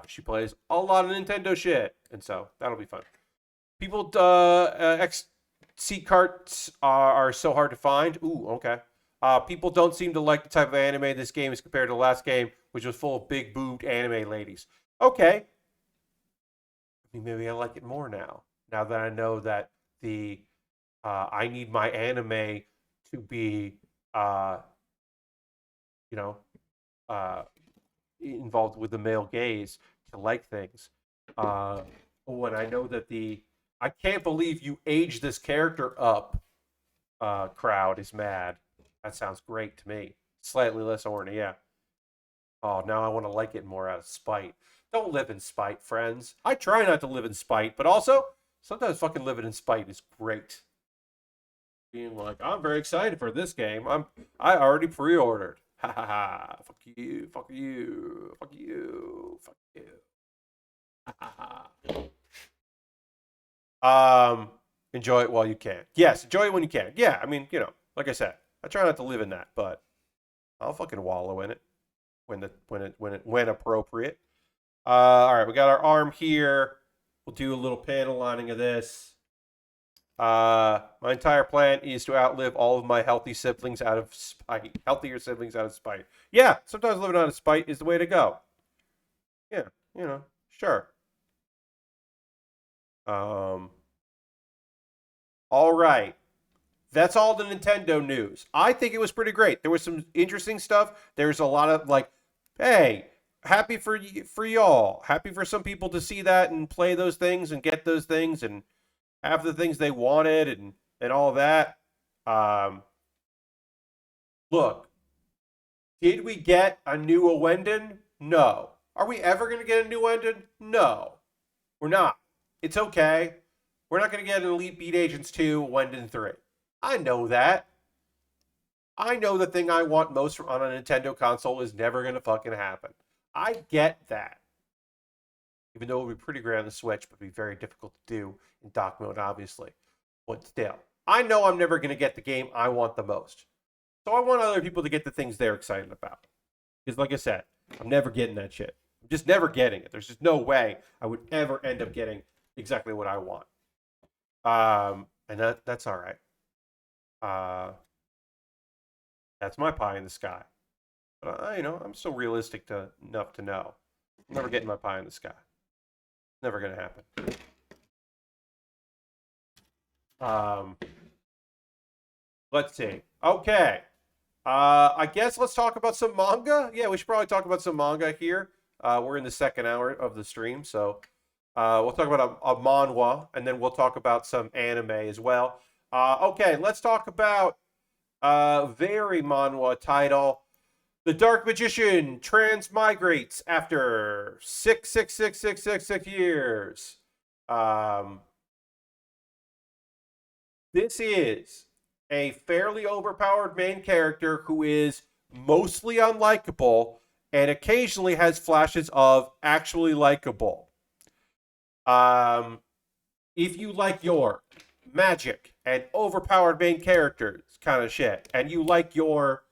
[SPEAKER 1] She plays a lot of Nintendo shit, and so that'll be fun. People, XC carts are so hard to find. Ooh, okay. People don't seem to like the type of anime this game is compared to the last game, which was full of big boobed anime ladies. Okay. Maybe I like it more now. Now that I know that I need my anime to be, involved with the male gaze to like things. When I know that I can't believe you aged this character up crowd is mad. That sounds great to me. Slightly less horny, yeah. Oh, now I want to like it more out of spite. Don't live in spite, friends. I try not to live in spite, but also sometimes fucking living in spite is great. Being like, I'm very excited for this game. I already pre-ordered. Ha ha ha. Fuck you. Fuck you. Fuck you. Fuck you. Ha ha ha. Enjoy it while you can. Yes, enjoy it when you can. Yeah, I mean, like I said, I try not to live in that, but I'll fucking wallow in it when appropriate. All right, we got our arm here. We'll do a little panel lining of this. My entire plan is to outlive all of my healthier siblings out of spite. Yeah, sometimes living out of spite is the way to go. Yeah, sure. All right. That's all the Nintendo news. I think it was pretty great. There was some interesting stuff. There's a lot of hey, happy for y'all. Happy for some people to see that and play those things and get those things and have the things they wanted and all that. Look, Did we get a new Owenden? No. Are we ever going to get a new Owenden? No. We're not. It's okay. We're not going to get an Elite Beat Agents 2, Owenden 3. I know that. I know the thing I want most on a Nintendo console is never going to fucking happen. I get that. Even though it would be pretty great on the Switch, but be very difficult to do in dock mode, obviously. But still, I know I'm never going to get the game I want the most. So I want other people to get the things they're excited about. Because like I said, I'm never getting that shit. I'm just never getting it. There's just no way I would ever end up getting exactly what I want. And that's all right. That's my pie in the sky. But I'm so realistic enough to know I'm never getting my pie in the sky. Never gonna happen. Let's see. Okay. I guess let's talk about some manga. Yeah, we should probably talk about some manga here. We're in the second hour of the stream, so we'll talk about a manhwa, and then we'll talk about some anime as well. Okay, let's talk about very manhwa title. The Dark Magician transmigrates after 6 years. This is a fairly overpowered main character who is mostly unlikable and occasionally has flashes of actually likable. If you like your magic and overpowered main characters kind of shit, and you like your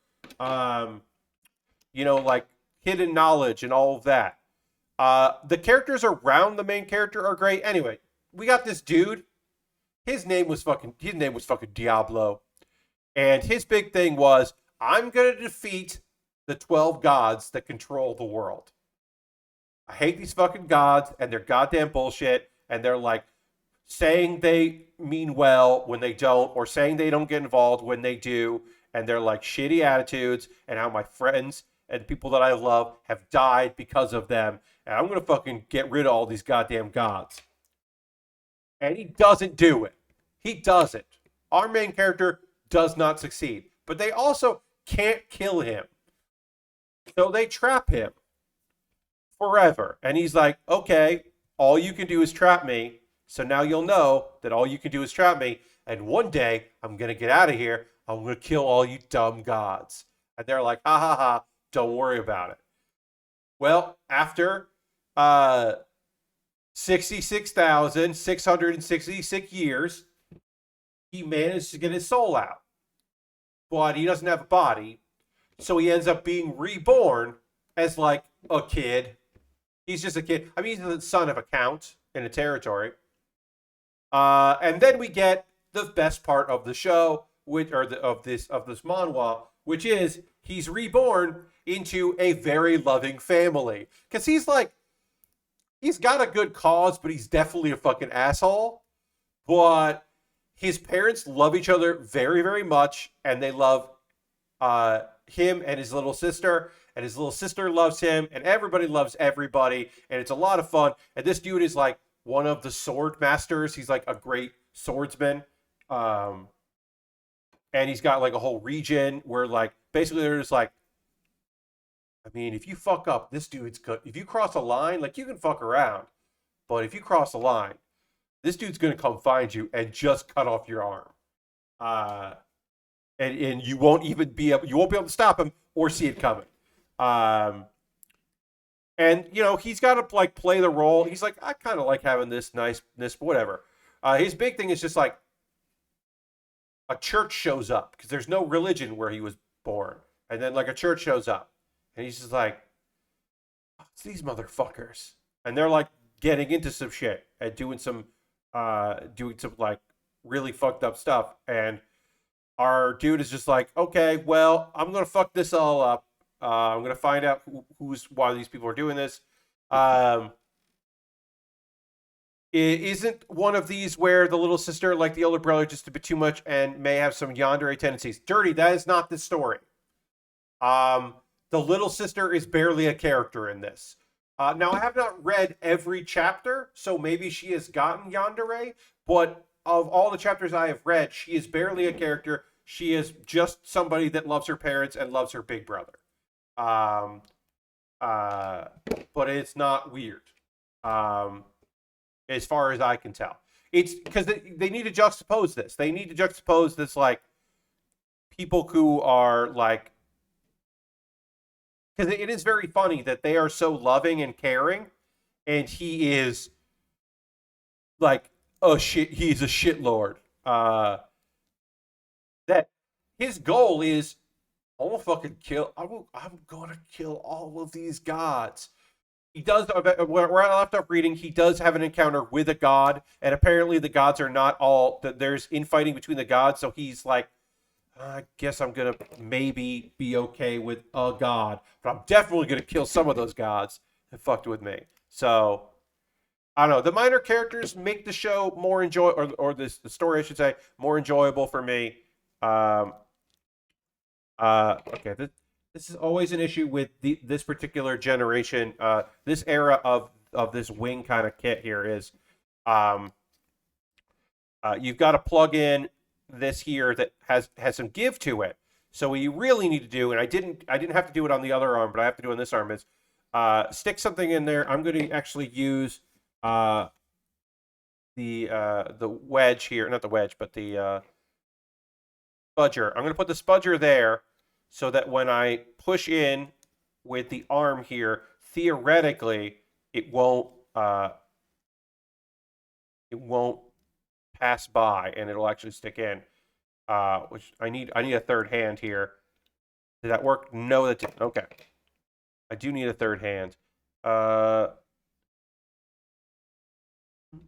[SPEAKER 1] like hidden knowledge and all of that, the characters around the main character are great. Anyway, we got this dude. His name was fucking Diablo. And his big thing was, I'm going to defeat the 12 gods that control the world. I hate these fucking gods and their goddamn bullshit. And they're like saying they mean well when they don't, or saying they don't get involved when they do. And they're like shitty attitudes, and how my friends and people that I love have died because of them. And I'm going to fucking get rid of all these goddamn gods. And he doesn't do it. He doesn't. Our main character does not succeed. But they also can't kill him. So they trap him forever. And he's like, okay, all you can do is trap me. So now you'll know that all you can do is trap me. And one day, I'm going to get out of here. I'm going to kill all you dumb gods. And they're like, ha ha ha, don't worry about it. Well, after 66,666 years, he managed to get his soul out. But he doesn't have a body, so he ends up being reborn as like a kid. He's just a kid. I mean, he's the son of a count in a territory. And then we get the best part of the show, of this manhwa, which is he's reborn into a very loving family. Because he's got a good cause, but he's definitely a fucking asshole. But his parents love each other very, very much, and they love him and his little sister, and his little sister loves him, and everybody loves everybody, and it's a lot of fun. And this dude is like one of the sword masters. He's like a great swordsman. And he's got like a whole region where like basically they're just like, I mean, if you fuck up, this dude's good. If you cross a line, like you can fuck around, but if you cross a line, this dude's gonna come find you and just cut off your arm. And you won't be able to stop him or see it coming. And he's got to like play the role. He's like, I kind of like having this whatever. His big thing is just like a church shows up because there's no religion where he was born, and then like a church shows up, and he's just like, oh, it's these motherfuckers, and they're like getting into some shit and doing some like really fucked up stuff, and our dude is just like, okay, well, I'm gonna fuck this all up. I'm gonna find out why these people are doing this. It isn't one of these where the little sister, like the older brother, just a bit too much and may have some yandere tendencies. Dirty, that is not the story. The little sister is barely a character in this. Now, I have not read every chapter, so maybe she has gotten yandere, but of all the chapters I have read, she is barely a character. She is just somebody that loves her parents and loves her big brother. Um, but it's not weird. As far as I can tell. It's because they need to juxtapose this. They need to juxtapose this, like, people who are, like, because it is very funny that they are so loving and caring, and he is, like, he's a shitlord. That his goal is, I'm gonna fucking kill, I'm gonna kill all of these gods. He does, where I left off reading, he does have an encounter with a god, and apparently the gods are not all, there's infighting between the gods, so he's like, I guess I'm gonna maybe be okay with a god, but I'm definitely gonna kill some of those gods that fucked with me. So, I don't know. The minor characters make the show more or the story, I should say, more enjoyable for me. Um, okay, this is always an issue with this particular generation. This era of this wing kind of kit here is, um, you've got to plug in this here that has some give to it. So what you really need to do, and I didn't have to do it on the other arm, but I have to do it on this arm, is stick something in there. I'm going to actually use the wedge here, not the wedge, but the spudger. I'm going to put the spudger there so that when I push in with the arm here, theoretically, it won't pass by, and it'll actually stick in. Which I need a third hand here. Did that work? No, that didn't. Okay. I do need a third hand.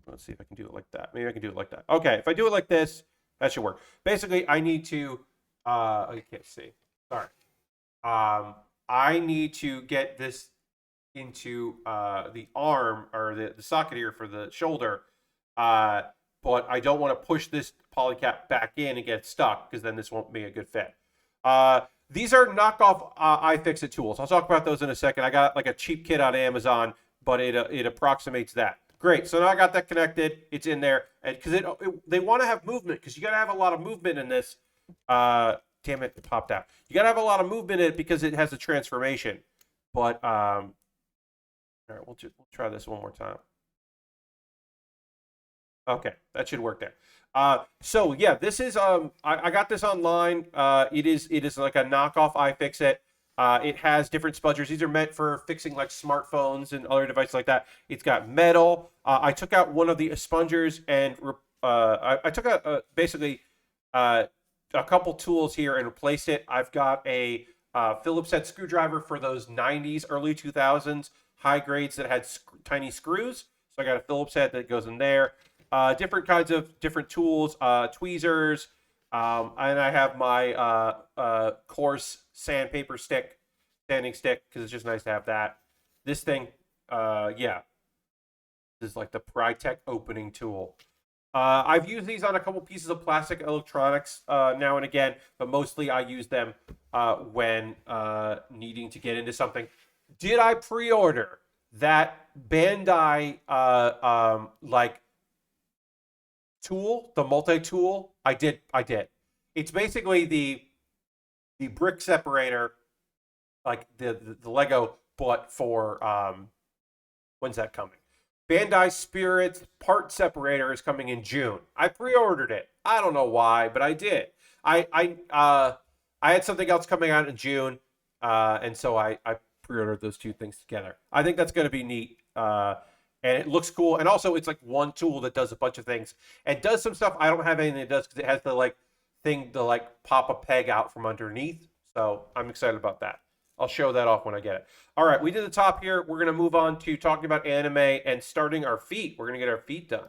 [SPEAKER 1] Let's see if I can do it like that. Maybe I can do it like that. Okay, if I do it like this, that should work. Basically, I need to, I can't see. Sorry. I need to get this into the arm, or the socket here for the shoulder, but I don't want to push this polycap back in and get stuck, because then this won't be a good fit. These are knockoff iFixit tools. I'll talk about those in a second. I got like a cheap kit on Amazon, but it approximates that. Great. So now I got that connected. It's in there, because they want to have movement, because you got to have a lot of movement in this. Damn it popped out. You got to have a lot of movement in it because it has a transformation. But all right, we'll try this one more time. Okay, that should work there. So yeah, this is I got this online. It is like a knockoff iFixit. It has different spudgers. These are meant for fixing like smartphones and other devices like that. It's got metal. I took out one of the spongers, and I took out basically a couple tools here and replaced it. I've got a Phillips head screwdriver for those 90s, early 2000s high grades that had tiny screws. So I got a Phillips head that goes in there. Different kinds of different tools, tweezers, and I have my coarse sandpaper sanding stick, because it's just nice to have that. This thing, yeah, this is like the Prytech opening tool. I've used these on a couple pieces of plastic electronics now and again, but mostly I use them when needing to get into something. Did I pre-order that Bandai like tool, the multi-tool? I did. It's basically the brick separator, like the Lego, but for when's that coming? Bandai Spirit's part separator is coming in June. I pre-ordered it. I don't know why, but I did. I had something else coming out in June, and so I pre-ordered those two things together. I think that's going to be neat, and it looks cool. And also, it's like one tool that does a bunch of things and does some stuff I don't have anything that does, because it has the like thing to like pop a peg out from underneath. So I'm excited about that. I'll show that off when I get it. All right, we did the top here. We're going to move on to talking about anime and starting our feet. We're going to get our feet done.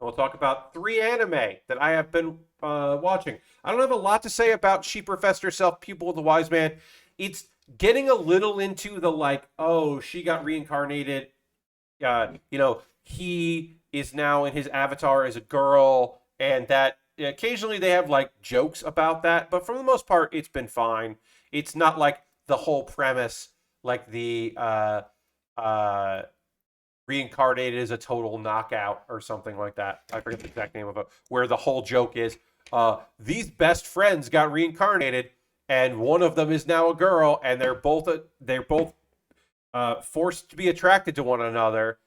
[SPEAKER 1] We'll talk about 3 anime that I have been watching. I don't have a lot to say about She Professed Herself, Pupil of the Wise Man. It's getting a little into the like, oh, she got reincarnated. He is now in his avatar as a girl, and that occasionally they have like jokes about that, but for the most part, it's been fine. It's not like the whole premise, like the reincarnated as a total knockout or something like that. I forget the exact name of it, where the whole joke is these best friends got reincarnated, and one of them is now a girl, and they're both forced to be attracted to one another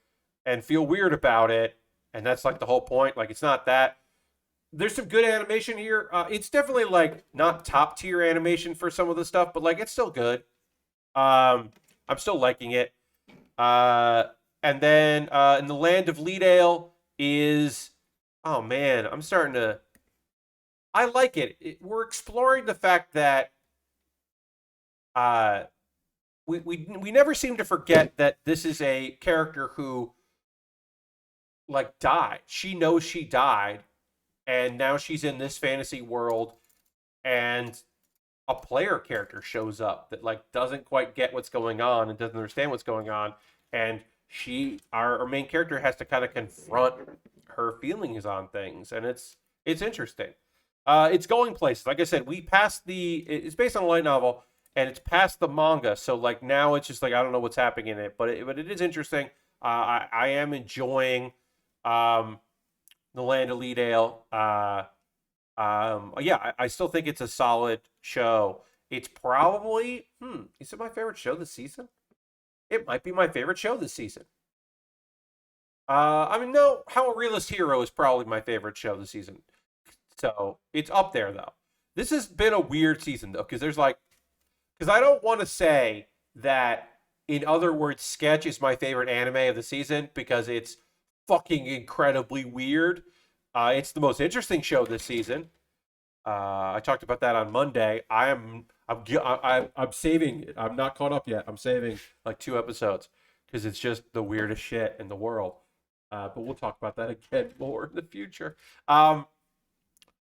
[SPEAKER 1] and feel weird about it, and that's like the whole point. Like it's not that. There's some good animation here. It's definitely like not top tier animation for some of the stuff, but like it's still good. I'm still liking it. Uh, and then in the Land of Leadale is, oh man, I'm starting to. I like We're exploring the fact that uh, we never seem to forget that this is a character who like died. She knows she died, and now she's in this fantasy world, and a player character shows up that like doesn't quite get what's going on and doesn't understand what's going on, and our main character has to kind of confront her feelings on things, and it's interesting. It's going places. Like I said, it's based on a light novel, and it's past the manga, so like now it's just like I don't know what's happening in it, but it is interesting. I am enjoying um, the Land of Leadale. Yeah, I still think it's a solid show. It's probably, is it my favorite show this season? It might be my favorite show this season. I mean, no, How a Realist Hero is probably my favorite show this season. So it's up there though. This has been a weird season though, because I don't want to say that, in other words, Sketch is my favorite anime of the season because it's fucking incredibly weird. It's the most interesting show this season. I talked about that on Monday. I'm saving it. I'm not caught up yet. I'm saving like 2 episodes because it's just the weirdest shit in the world. But we'll talk about that again more in the future.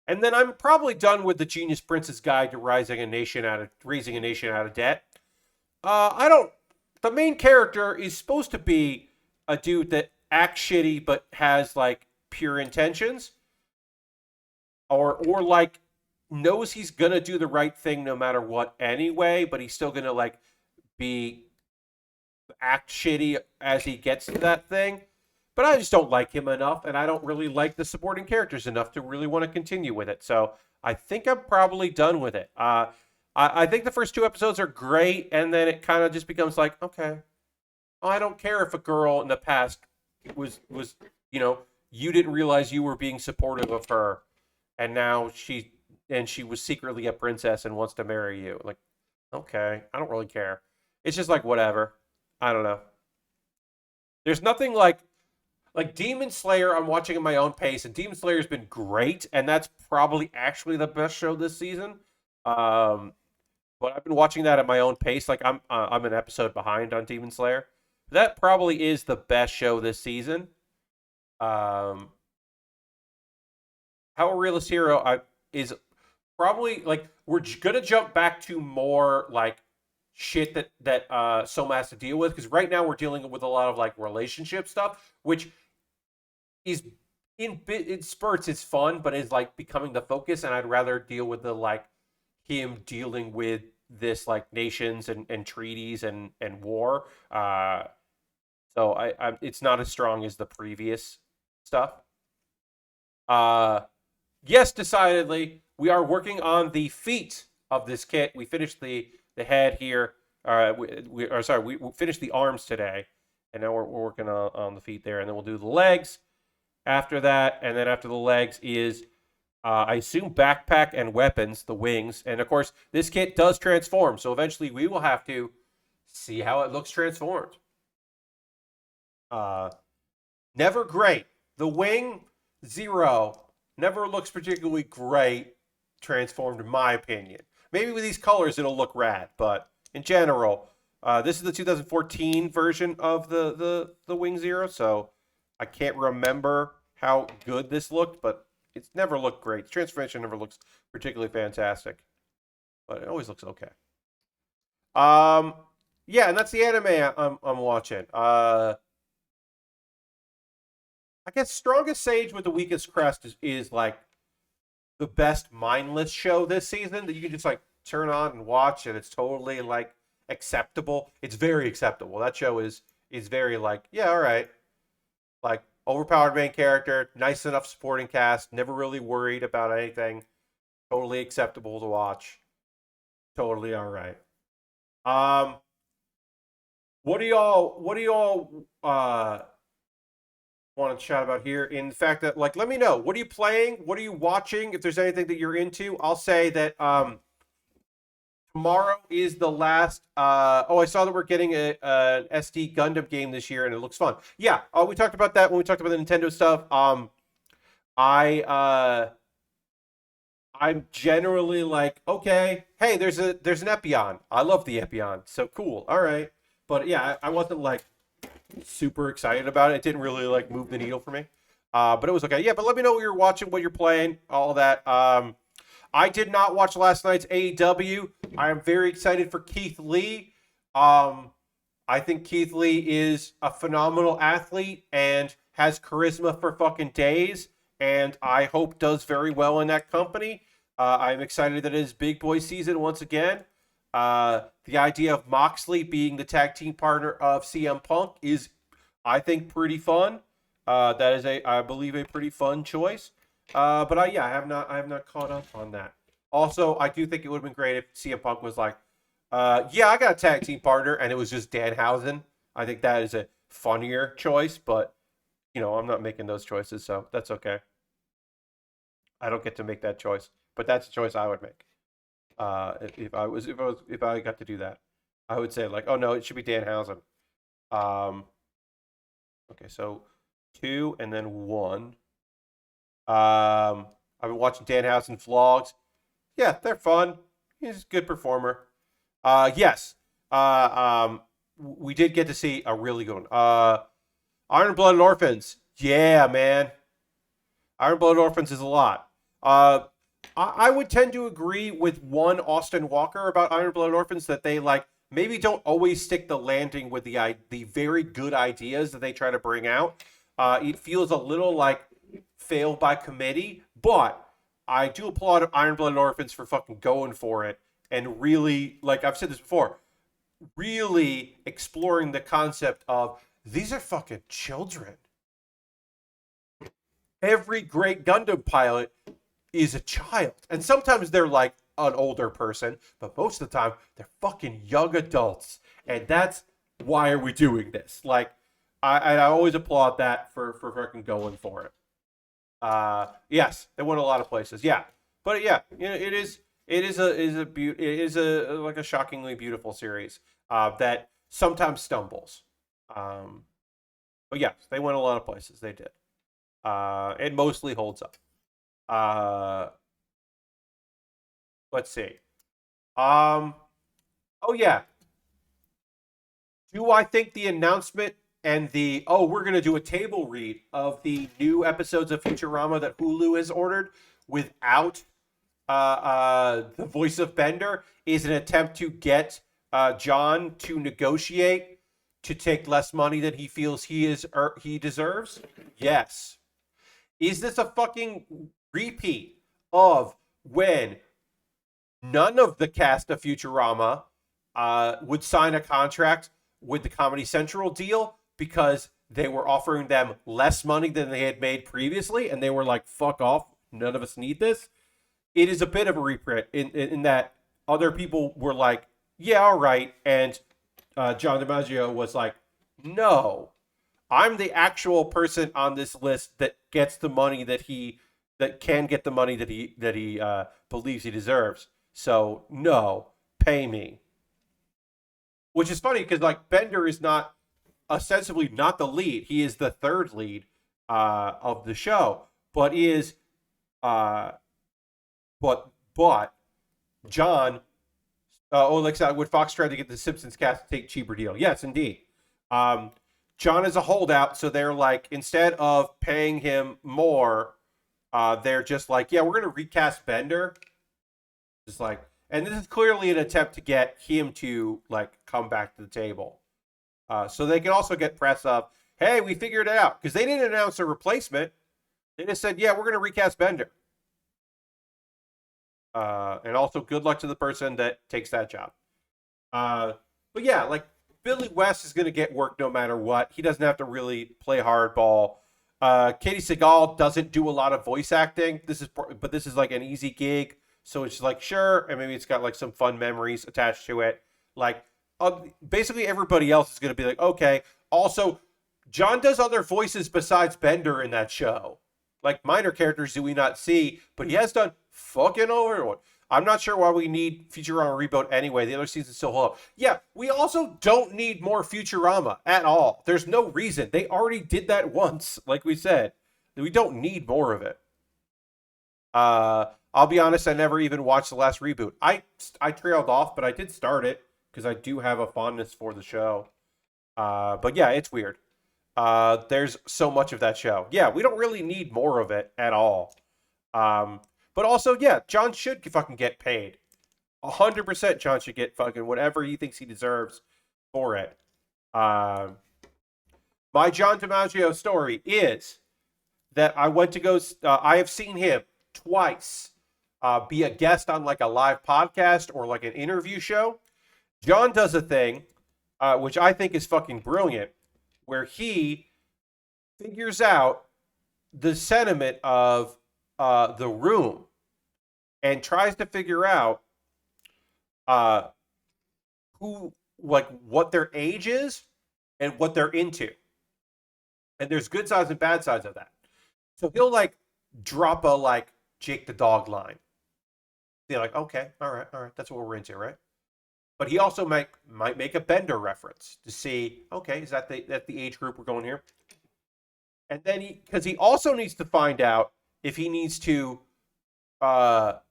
[SPEAKER 1] And then I'm probably done with the Genius Prince's Guide to Raising a Nation Out of Debt. I don't. The main character is supposed to be a dude that acts shitty but has like pure intentions, or like knows he's gonna do the right thing no matter what anyway, but he's still gonna like be act shitty as he gets to that thing. But I just don't like him enough, and I don't really like the supporting characters enough to really want to continue with it. So I think I'm probably done with it. I think the first 2 episodes are great, and then it kind of just becomes like, okay, I don't care if a girl in the past was you know you didn't realize you were being supportive of her, and now she was secretly a princess and wants to marry you. Like, okay, I don't really care. It's just like whatever. I don't know. There's nothing like Demon Slayer. I'm watching at my own pace, and Demon Slayer's been great, and that's probably actually the best show this season. Um, but I've been watching that at my own pace. Like I'm an episode behind on Demon Slayer. That probably is the best show this season. Um, How a Realist Hero is probably like gonna jump back to more like shit that Soma has to deal with, because right now we're dealing with a lot of like relationship stuff, which is in spurts it's fun, but is like becoming the focus, and I'd rather deal with the like him dealing with this like nations and treaties and war. So it's not as strong as the previous stuff. Uh, yes, decidedly, we are working on the feet of this kit. We finished the head here. We finished the arms today, and now we're working on the feet there, and then we'll do the legs after that, and then after the legs is I assume backpack and weapons, the wings, and of course this kit does transform, so eventually we will have to see how it looks transformed. Uh, Never great. The wing zero never looks particularly great transformed, in my opinion. Maybe with these colors it'll look rad, but in general, this is the 2014 version of the Wing Zero, so I can't remember how good this looked, but it's never looked great. The transformation never looks particularly fantastic, but it always looks okay. Um, yeah, and that's the anime I'm watching. I guess Strongest Sage with the Weakest Crest is like the best mindless show this season that you can just like turn on and watch, and it's totally like acceptable. It's very acceptable. That show is very like, yeah, all right. Like overpowered main character, nice enough supporting cast, never really worried about anything. Totally acceptable to watch. Totally all right. Um, what do y'all want to chat about here? In the fact that, like, let me know, what are you playing? What are you watching? If there's anything that you're into, I'll say that tomorrow is the last. Oh, I saw that we're getting an SD Gundam game this year, and it looks fun. Yeah, we talked about that when we talked about the Nintendo stuff. I I'm generally like, okay, hey, there's an Epion. I love the Epion, so cool. All right, but yeah, I wasn't like super excited about it. It didn't really like move the needle for me. But it was okay. Yeah, but let me know what you're watching, what you're playing, all that. I did not watch last night's AEW. I am very excited for Keith Lee. Um, I think Keith Lee is a phenomenal athlete and has charisma for fucking days, and I hope does very well in that company. I'm excited that it is Big Boy season once again. The idea of Moxley being the tag team partner of CM Punk is, I think, pretty fun. That is I believe, a pretty fun choice. But I have not caught up on that. Also, I do think it would have been great if CM Punk was like, yeah, I got a tag team partner, and it was just Danhausen. I think that is a funnier choice, but I'm not making those choices, so that's okay. I don't get to make that choice, but that's a choice I would make. If I got to do that, I would say like, oh no, it should be Danhausen. Um, okay, so two and then one. I've been watching Danhausen vlogs. Yeah, they're fun. He's a good performer. Yes. We did get to see a really good one. Iron Blooded Orphans. Yeah, man. Iron Blooded Orphans is a lot. I would tend to agree with one Austin Walker about Iron Blooded Orphans, that they like maybe don't always stick the landing with the very good ideas that they try to bring out. It feels a little like failed by committee, but I do applaud Iron Blooded Orphans for fucking going for it and really, like I've said this before, really exploring the concept of these are fucking children. Every great Gundam pilot is a child. And sometimes they're like an older person, but most of the time they're fucking young adults. And that's why are we doing this? Like, I always applaud that for fucking going for it. Yes, they went a lot of places. Yeah, but yeah, it is a like a shockingly beautiful series that sometimes stumbles. Um, but yes, they went a lot of places. They did. It mostly holds up. Uh, let's see. Um, oh yeah. Do I think the announcement and we're gonna do a table read of the new episodes of Futurama that Hulu has ordered without the voice of Bender is an attempt to get John to negotiate to take less money than he feels he deserves? Yes. Is this a fucking repeat of when none of the cast of Futurama would sign a contract with the Comedy Central deal because they were offering them less money than they had made previously, and they were like, fuck off, none of us need this? It is a bit of a reprint in that other people were like, yeah, all right, and John DiMaggio was like, no, I'm the actual person on this list that gets the money that can get the money that he believes he deserves. So no, pay me. Which is funny because like Bender is not ostensibly not the lead; he is the third lead of the show, but is uh, but John. Like I said, would Fox try to get the Simpsons cast to take cheaper deal? Yes, indeed. Um, John is a holdout, so they're like, instead of paying him more, they're just like, yeah, we're gonna recast Bender. Just like, and this is clearly an attempt to get him to like come back to the table, so they can also get press of, hey, we figured it out, because they didn't announce a replacement. They just said, yeah, we're gonna recast Bender. And also, good luck to the person that takes that job. But yeah, like Billy West is going to get work no matter what. He doesn't have to really play hardball. Katie Seagal doesn't do a lot of voice acting. This is like an easy gig So it's like, sure, and maybe it's got like some fun memories attached to it. Like, basically everybody else is going to be like, okay. Also, John does other voices besides Bender in that show. Like, minor characters do we not see, but he has done fucking everyone. I'm not sure why we need Futurama reboot anyway. The other season's still hold up. Yeah, we also don't need more Futurama at all. There's no reason. They already did that once, like we said. We don't need more of it. I'll be honest, I never even watched the last reboot. I trailed off, but I did start it because I do have a fondness for the show. But yeah, it's weird. There's so much of that show. Yeah, we don't really need more of it at all. But also, yeah, John should fucking get paid. 100% John should get fucking whatever he thinks he deserves for it. My John DiMaggio story is that I went to go, I have seen him twice be a guest on like a live podcast or like an interview show. John does a thing, which I think is fucking brilliant, where he figures out the sentiment of the room and tries to figure out who, like, what their age is and what they're into. And there's good sides and bad sides of that. So he'll like drop a like Jake the Dog line. They're like, okay, all right, that's what we're into, right? But he also might make a Bender reference to see, okay, is that the age group we're going here? And then because he also needs to find out if he needs to. So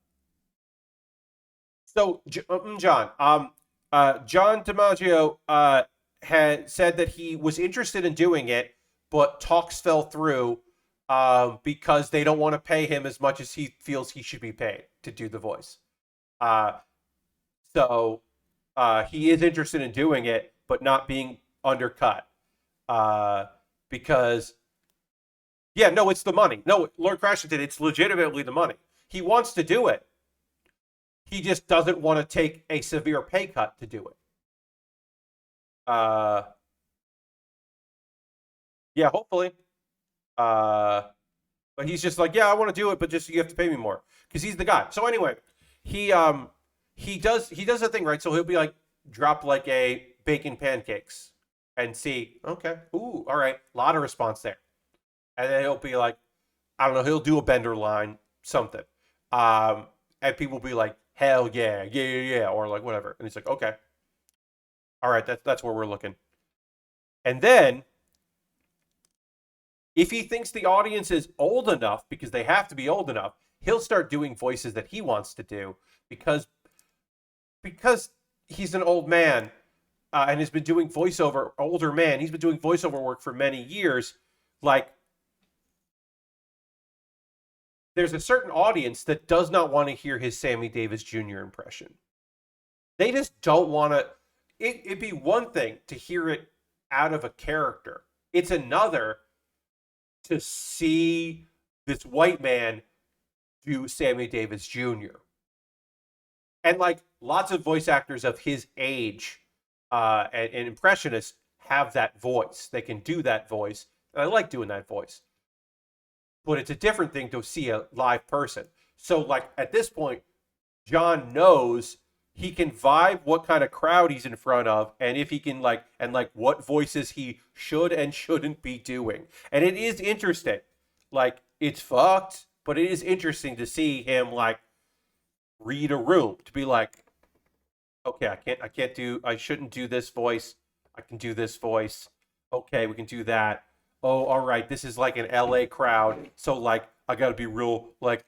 [SPEAKER 1] John DiMaggio had said that he was interested in doing it, but talks fell through because they don't want to pay him as much as he feels he should be paid to do the voice. So he is interested in doing it, but not being undercut. Because, yeah, no, it's the money. No, Lord Crashington, it's legitimately the money. He wants to do it. He just doesn't want to take a severe pay cut to do it. Yeah, hopefully. But he's just like, yeah, I want to do it, but just you have to pay me more because he's the guy. So anyway, he does a thing, right? So he'll be like, drop like a bacon pancakes and see, okay, ooh, all right, a lot of response there. And then he'll be like, I don't know, he'll do a Bender line, something. And people will be like, hell yeah, or like whatever. And he's like, okay, all right, that's where we're looking. And then if he thinks the audience is old enough, because they have to be old enough, he'll start doing voices that he wants to do because he's an old man and has been doing voiceover, older man. He's been doing voiceover work for many years. Like, there's a certain audience that does not want to hear his Sammy Davis Jr. impression. They just don't want to. It'd be one thing to hear it out of a character. It's another to see this white man do Sammy Davis Jr. And like lots of voice actors of his age and impressionists have that voice. They can do that voice. And I like doing that voice. But it's a different thing to see a live person. So like at this point, John knows he can vibe what kind of crowd he's in front of, and if he can like what voices he should and shouldn't be doing. And it is interesting. Like, it's fucked, but it is interesting to see him like read a room, to be like, okay, I shouldn't do this voice. I can do this voice. Okay, we can do that. Oh, all right, this is like an LA crowd, so like I gotta be real like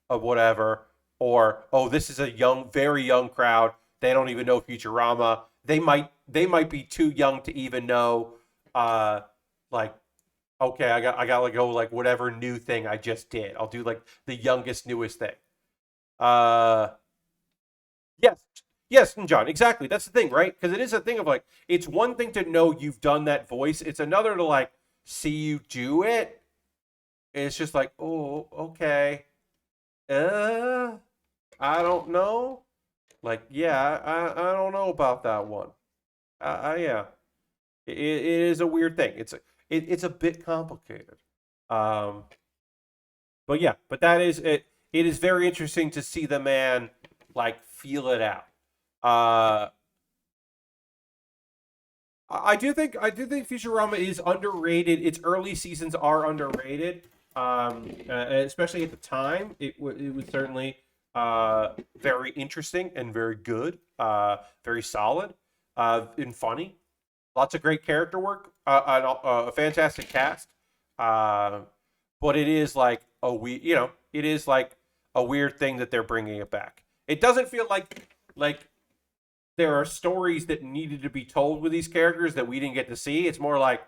[SPEAKER 1] whatever. Or, oh, this is a very young crowd. They don't even know Futurama. They might be too young to even know. Like, okay, I gotta go like whatever new thing I just did. I'll do like the youngest, newest thing. Yes, John, exactly. That's the thing, right? Because it is a thing of like, it's one thing to know you've done that voice. It's another to like see you do it. It's just like, oh, okay. I don't know. Like, yeah, I don't know about that one. Yeah, it is a weird thing. It's a bit complicated. But yeah, but that is it. it is very interesting to see the man like feel it out. I do think Futurama is underrated. Its early seasons are underrated, especially at the time. It was certainly very interesting and very good, very solid, and funny. Lots of great character work, a fantastic cast. But it is like it is like a weird thing that they're bringing it back. It doesn't feel like there are stories that needed to be told with these characters that we didn't get to see. It's more like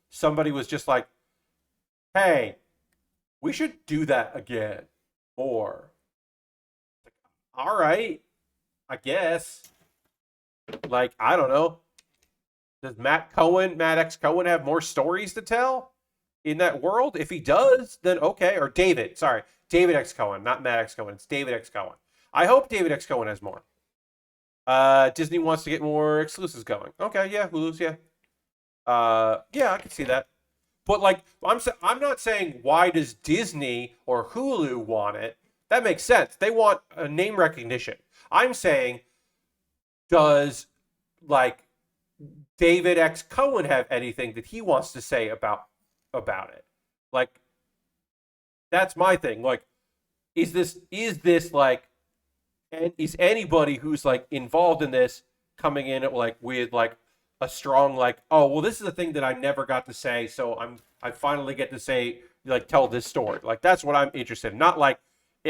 [SPEAKER 1] somebody was just like, "Hey, we should do that again." Or, all right, I guess. Like, I don't know. Does Matt X. Cohen, have more stories to tell in that world? If he does, then okay. Or David, sorry, David X. Cohen, not Matt X. Cohen. It's David X. Cohen. I hope David X. Cohen has more. Disney wants to get more exclusives going. Okay, yeah, Hulu's, yeah. Yeah, I can see that. But like, I'm not saying why does Disney or Hulu want it. That makes sense. They want a name recognition. I'm saying, does like David X. Cohen have anything that he wants to say about it? Like, that's my thing. Like, is this like, and is anybody who's like involved in this coming in like with like a strong like, oh well, this is a thing that I never got to say, so I finally get to say, like, tell this story. Like, that's what I'm interested in. Not like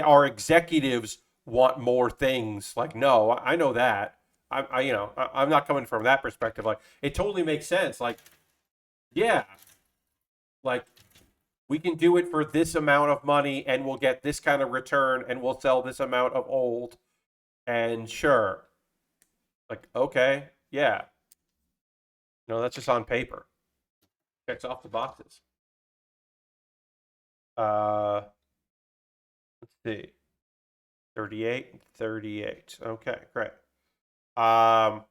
[SPEAKER 1] our executives want more things. Like, no, I know that. I'm not coming from that perspective. Like, it totally makes sense. Like, yeah, like we can do it for this amount of money and we'll get this kind of return and we'll sell this amount of old. And sure, like, okay, yeah. No, that's just on paper. Checks off the boxes. Let's see. 38. Okay, great. Let's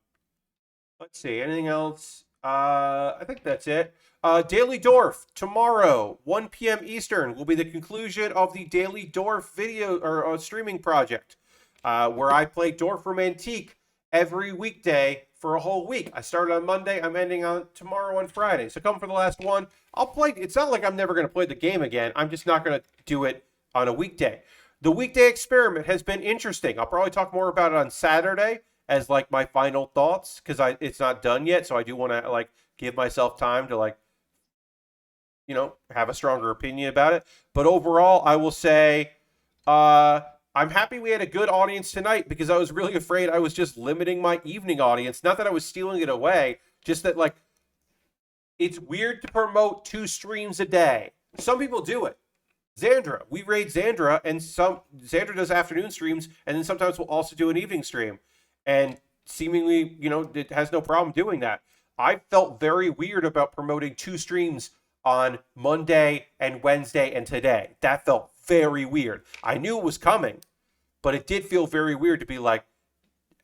[SPEAKER 1] see. Anything else? I think that's it. Daily Dwarf tomorrow, 1 p.m. Eastern, will be the conclusion of the Daily Dwarf video or streaming project, where I play Dwarf from Antique every weekday for a whole week. I started on Monday. I'm ending on tomorrow on Friday. So come for the last one. I'll play. It's not like I'm never going to play the game again. I'm just not going to do it on a weekday. The weekday experiment has been interesting. I'll probably talk more about it on Saturday as like my final thoughts, because it's not done yet. So I do want to like give myself time to like, have a stronger opinion about it. But overall, I will say, I'm happy we had a good audience tonight, because I was really afraid I was just limiting my evening audience. Not that I was stealing it away, just that like it's weird to promote 2 streams a day. Some people do it. Xandra, we raid Xandra, and Xandra does afternoon streams, and then sometimes we'll also do an evening stream, and seemingly, it has no problem doing that. I felt very weird about promoting 2 streams on Monday and Wednesday and today. That felt very weird. I knew it was coming, but it did feel very weird to be like,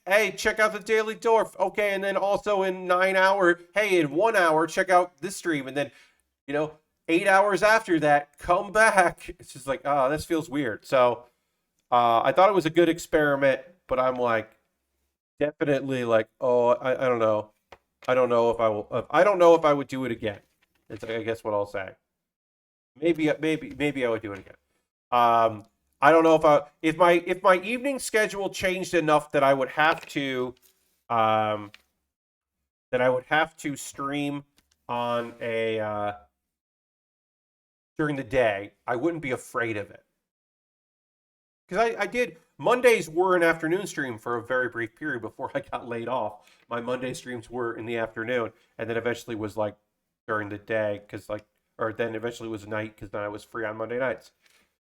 [SPEAKER 1] hey, check out the Daily Dwarf. Okay, and then also in 9 hours, hey, in 1 hour, check out this stream. And then, 8 hours after that, come back. It's just like, oh, this feels weird. So I thought it was a good experiment, but I'm like, definitely like, oh, I don't know. I don't know if I will. I don't know if I would do it again. It's, I guess, what I'll say. Maybe I would do it again. I don't know if my evening schedule changed enough that I would have to stream on a during the day. I wouldn't be afraid of it, because I did. Mondays were an afternoon stream for a very brief period before I got laid off. My Monday streams were in the afternoon, and then eventually was like during the day, or then eventually was night, because then I was free on Monday nights.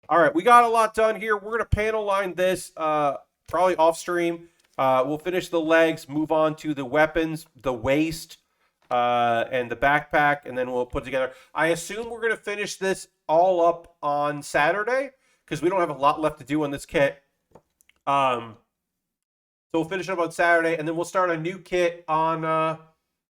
[SPEAKER 1] All right, we got a lot done here. We're going to panel line this probably off stream. We'll finish the legs, move on to the weapons, the waist, and the backpack, and then we'll put together. I assume we're going to finish this all up on Saturday, because we don't have a lot left to do on this kit. So we'll finish it up on Saturday, and then we'll start a new kit on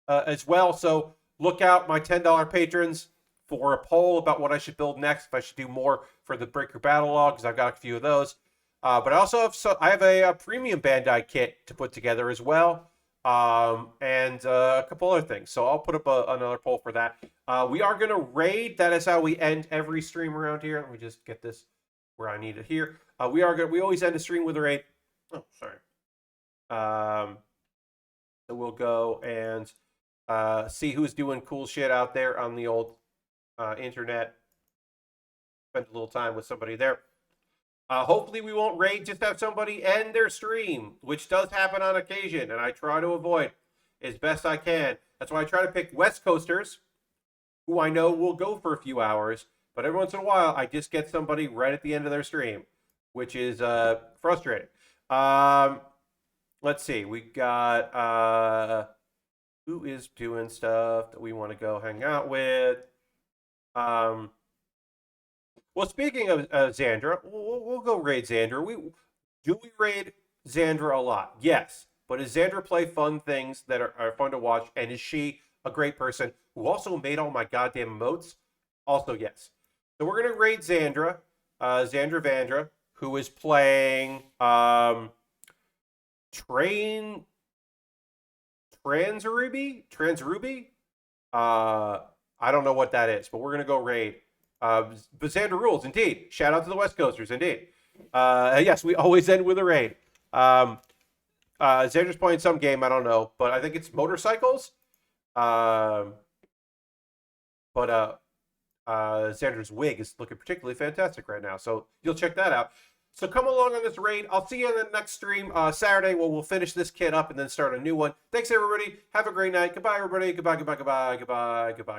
[SPEAKER 1] as well. So look out, my $10 patrons, for a poll about what I should build next, if I should do more for the Breaker Battle Log, because I've got a few of those. But I also have I have a premium Bandai kit to put together as well, and a couple other things. So I'll put up another poll for that. We are going to raid. That is how we end every stream around here. Let me just get this where I need it here. We always end a stream with a raid. Oh, sorry. So we'll go and see who's doing cool shit out there on the old internet. Spend a little time with somebody there. Hopefully we won't raid, just have somebody end their stream, which does happen on occasion, and I try to avoid as best I can. That's why I try to pick West Coasters, who I know will go for a few hours, but every once in a while I just get somebody right at the end of their stream, which is frustrating. Let's see, we got who is doing stuff that we want to go hang out with. Well, speaking of Xandra, we'll go raid Xandra. Do we raid Xandra a lot? Yes. But does Xandra play fun things that are fun to watch? And is she a great person who also made all my goddamn emotes? Also, yes. So we're going to raid Xandra, Xandra Vandra, who is playing Transruby? I don't know what that is, but we're going to go raid. But Xandra rules, indeed. Shout out to the West Coasters, indeed. Yes, we always end with a raid. Xandra's playing some game, I don't know, but I think it's motorcycles. But Xandra's wig is looking particularly fantastic right now, so you'll check that out. So come along on this raid. I'll see you in the next stream Saturday, where we'll finish this kit up and then start a new one. Thanks, everybody. Have a great night. Goodbye, everybody. Goodbye, goodbye, goodbye, goodbye, goodbye.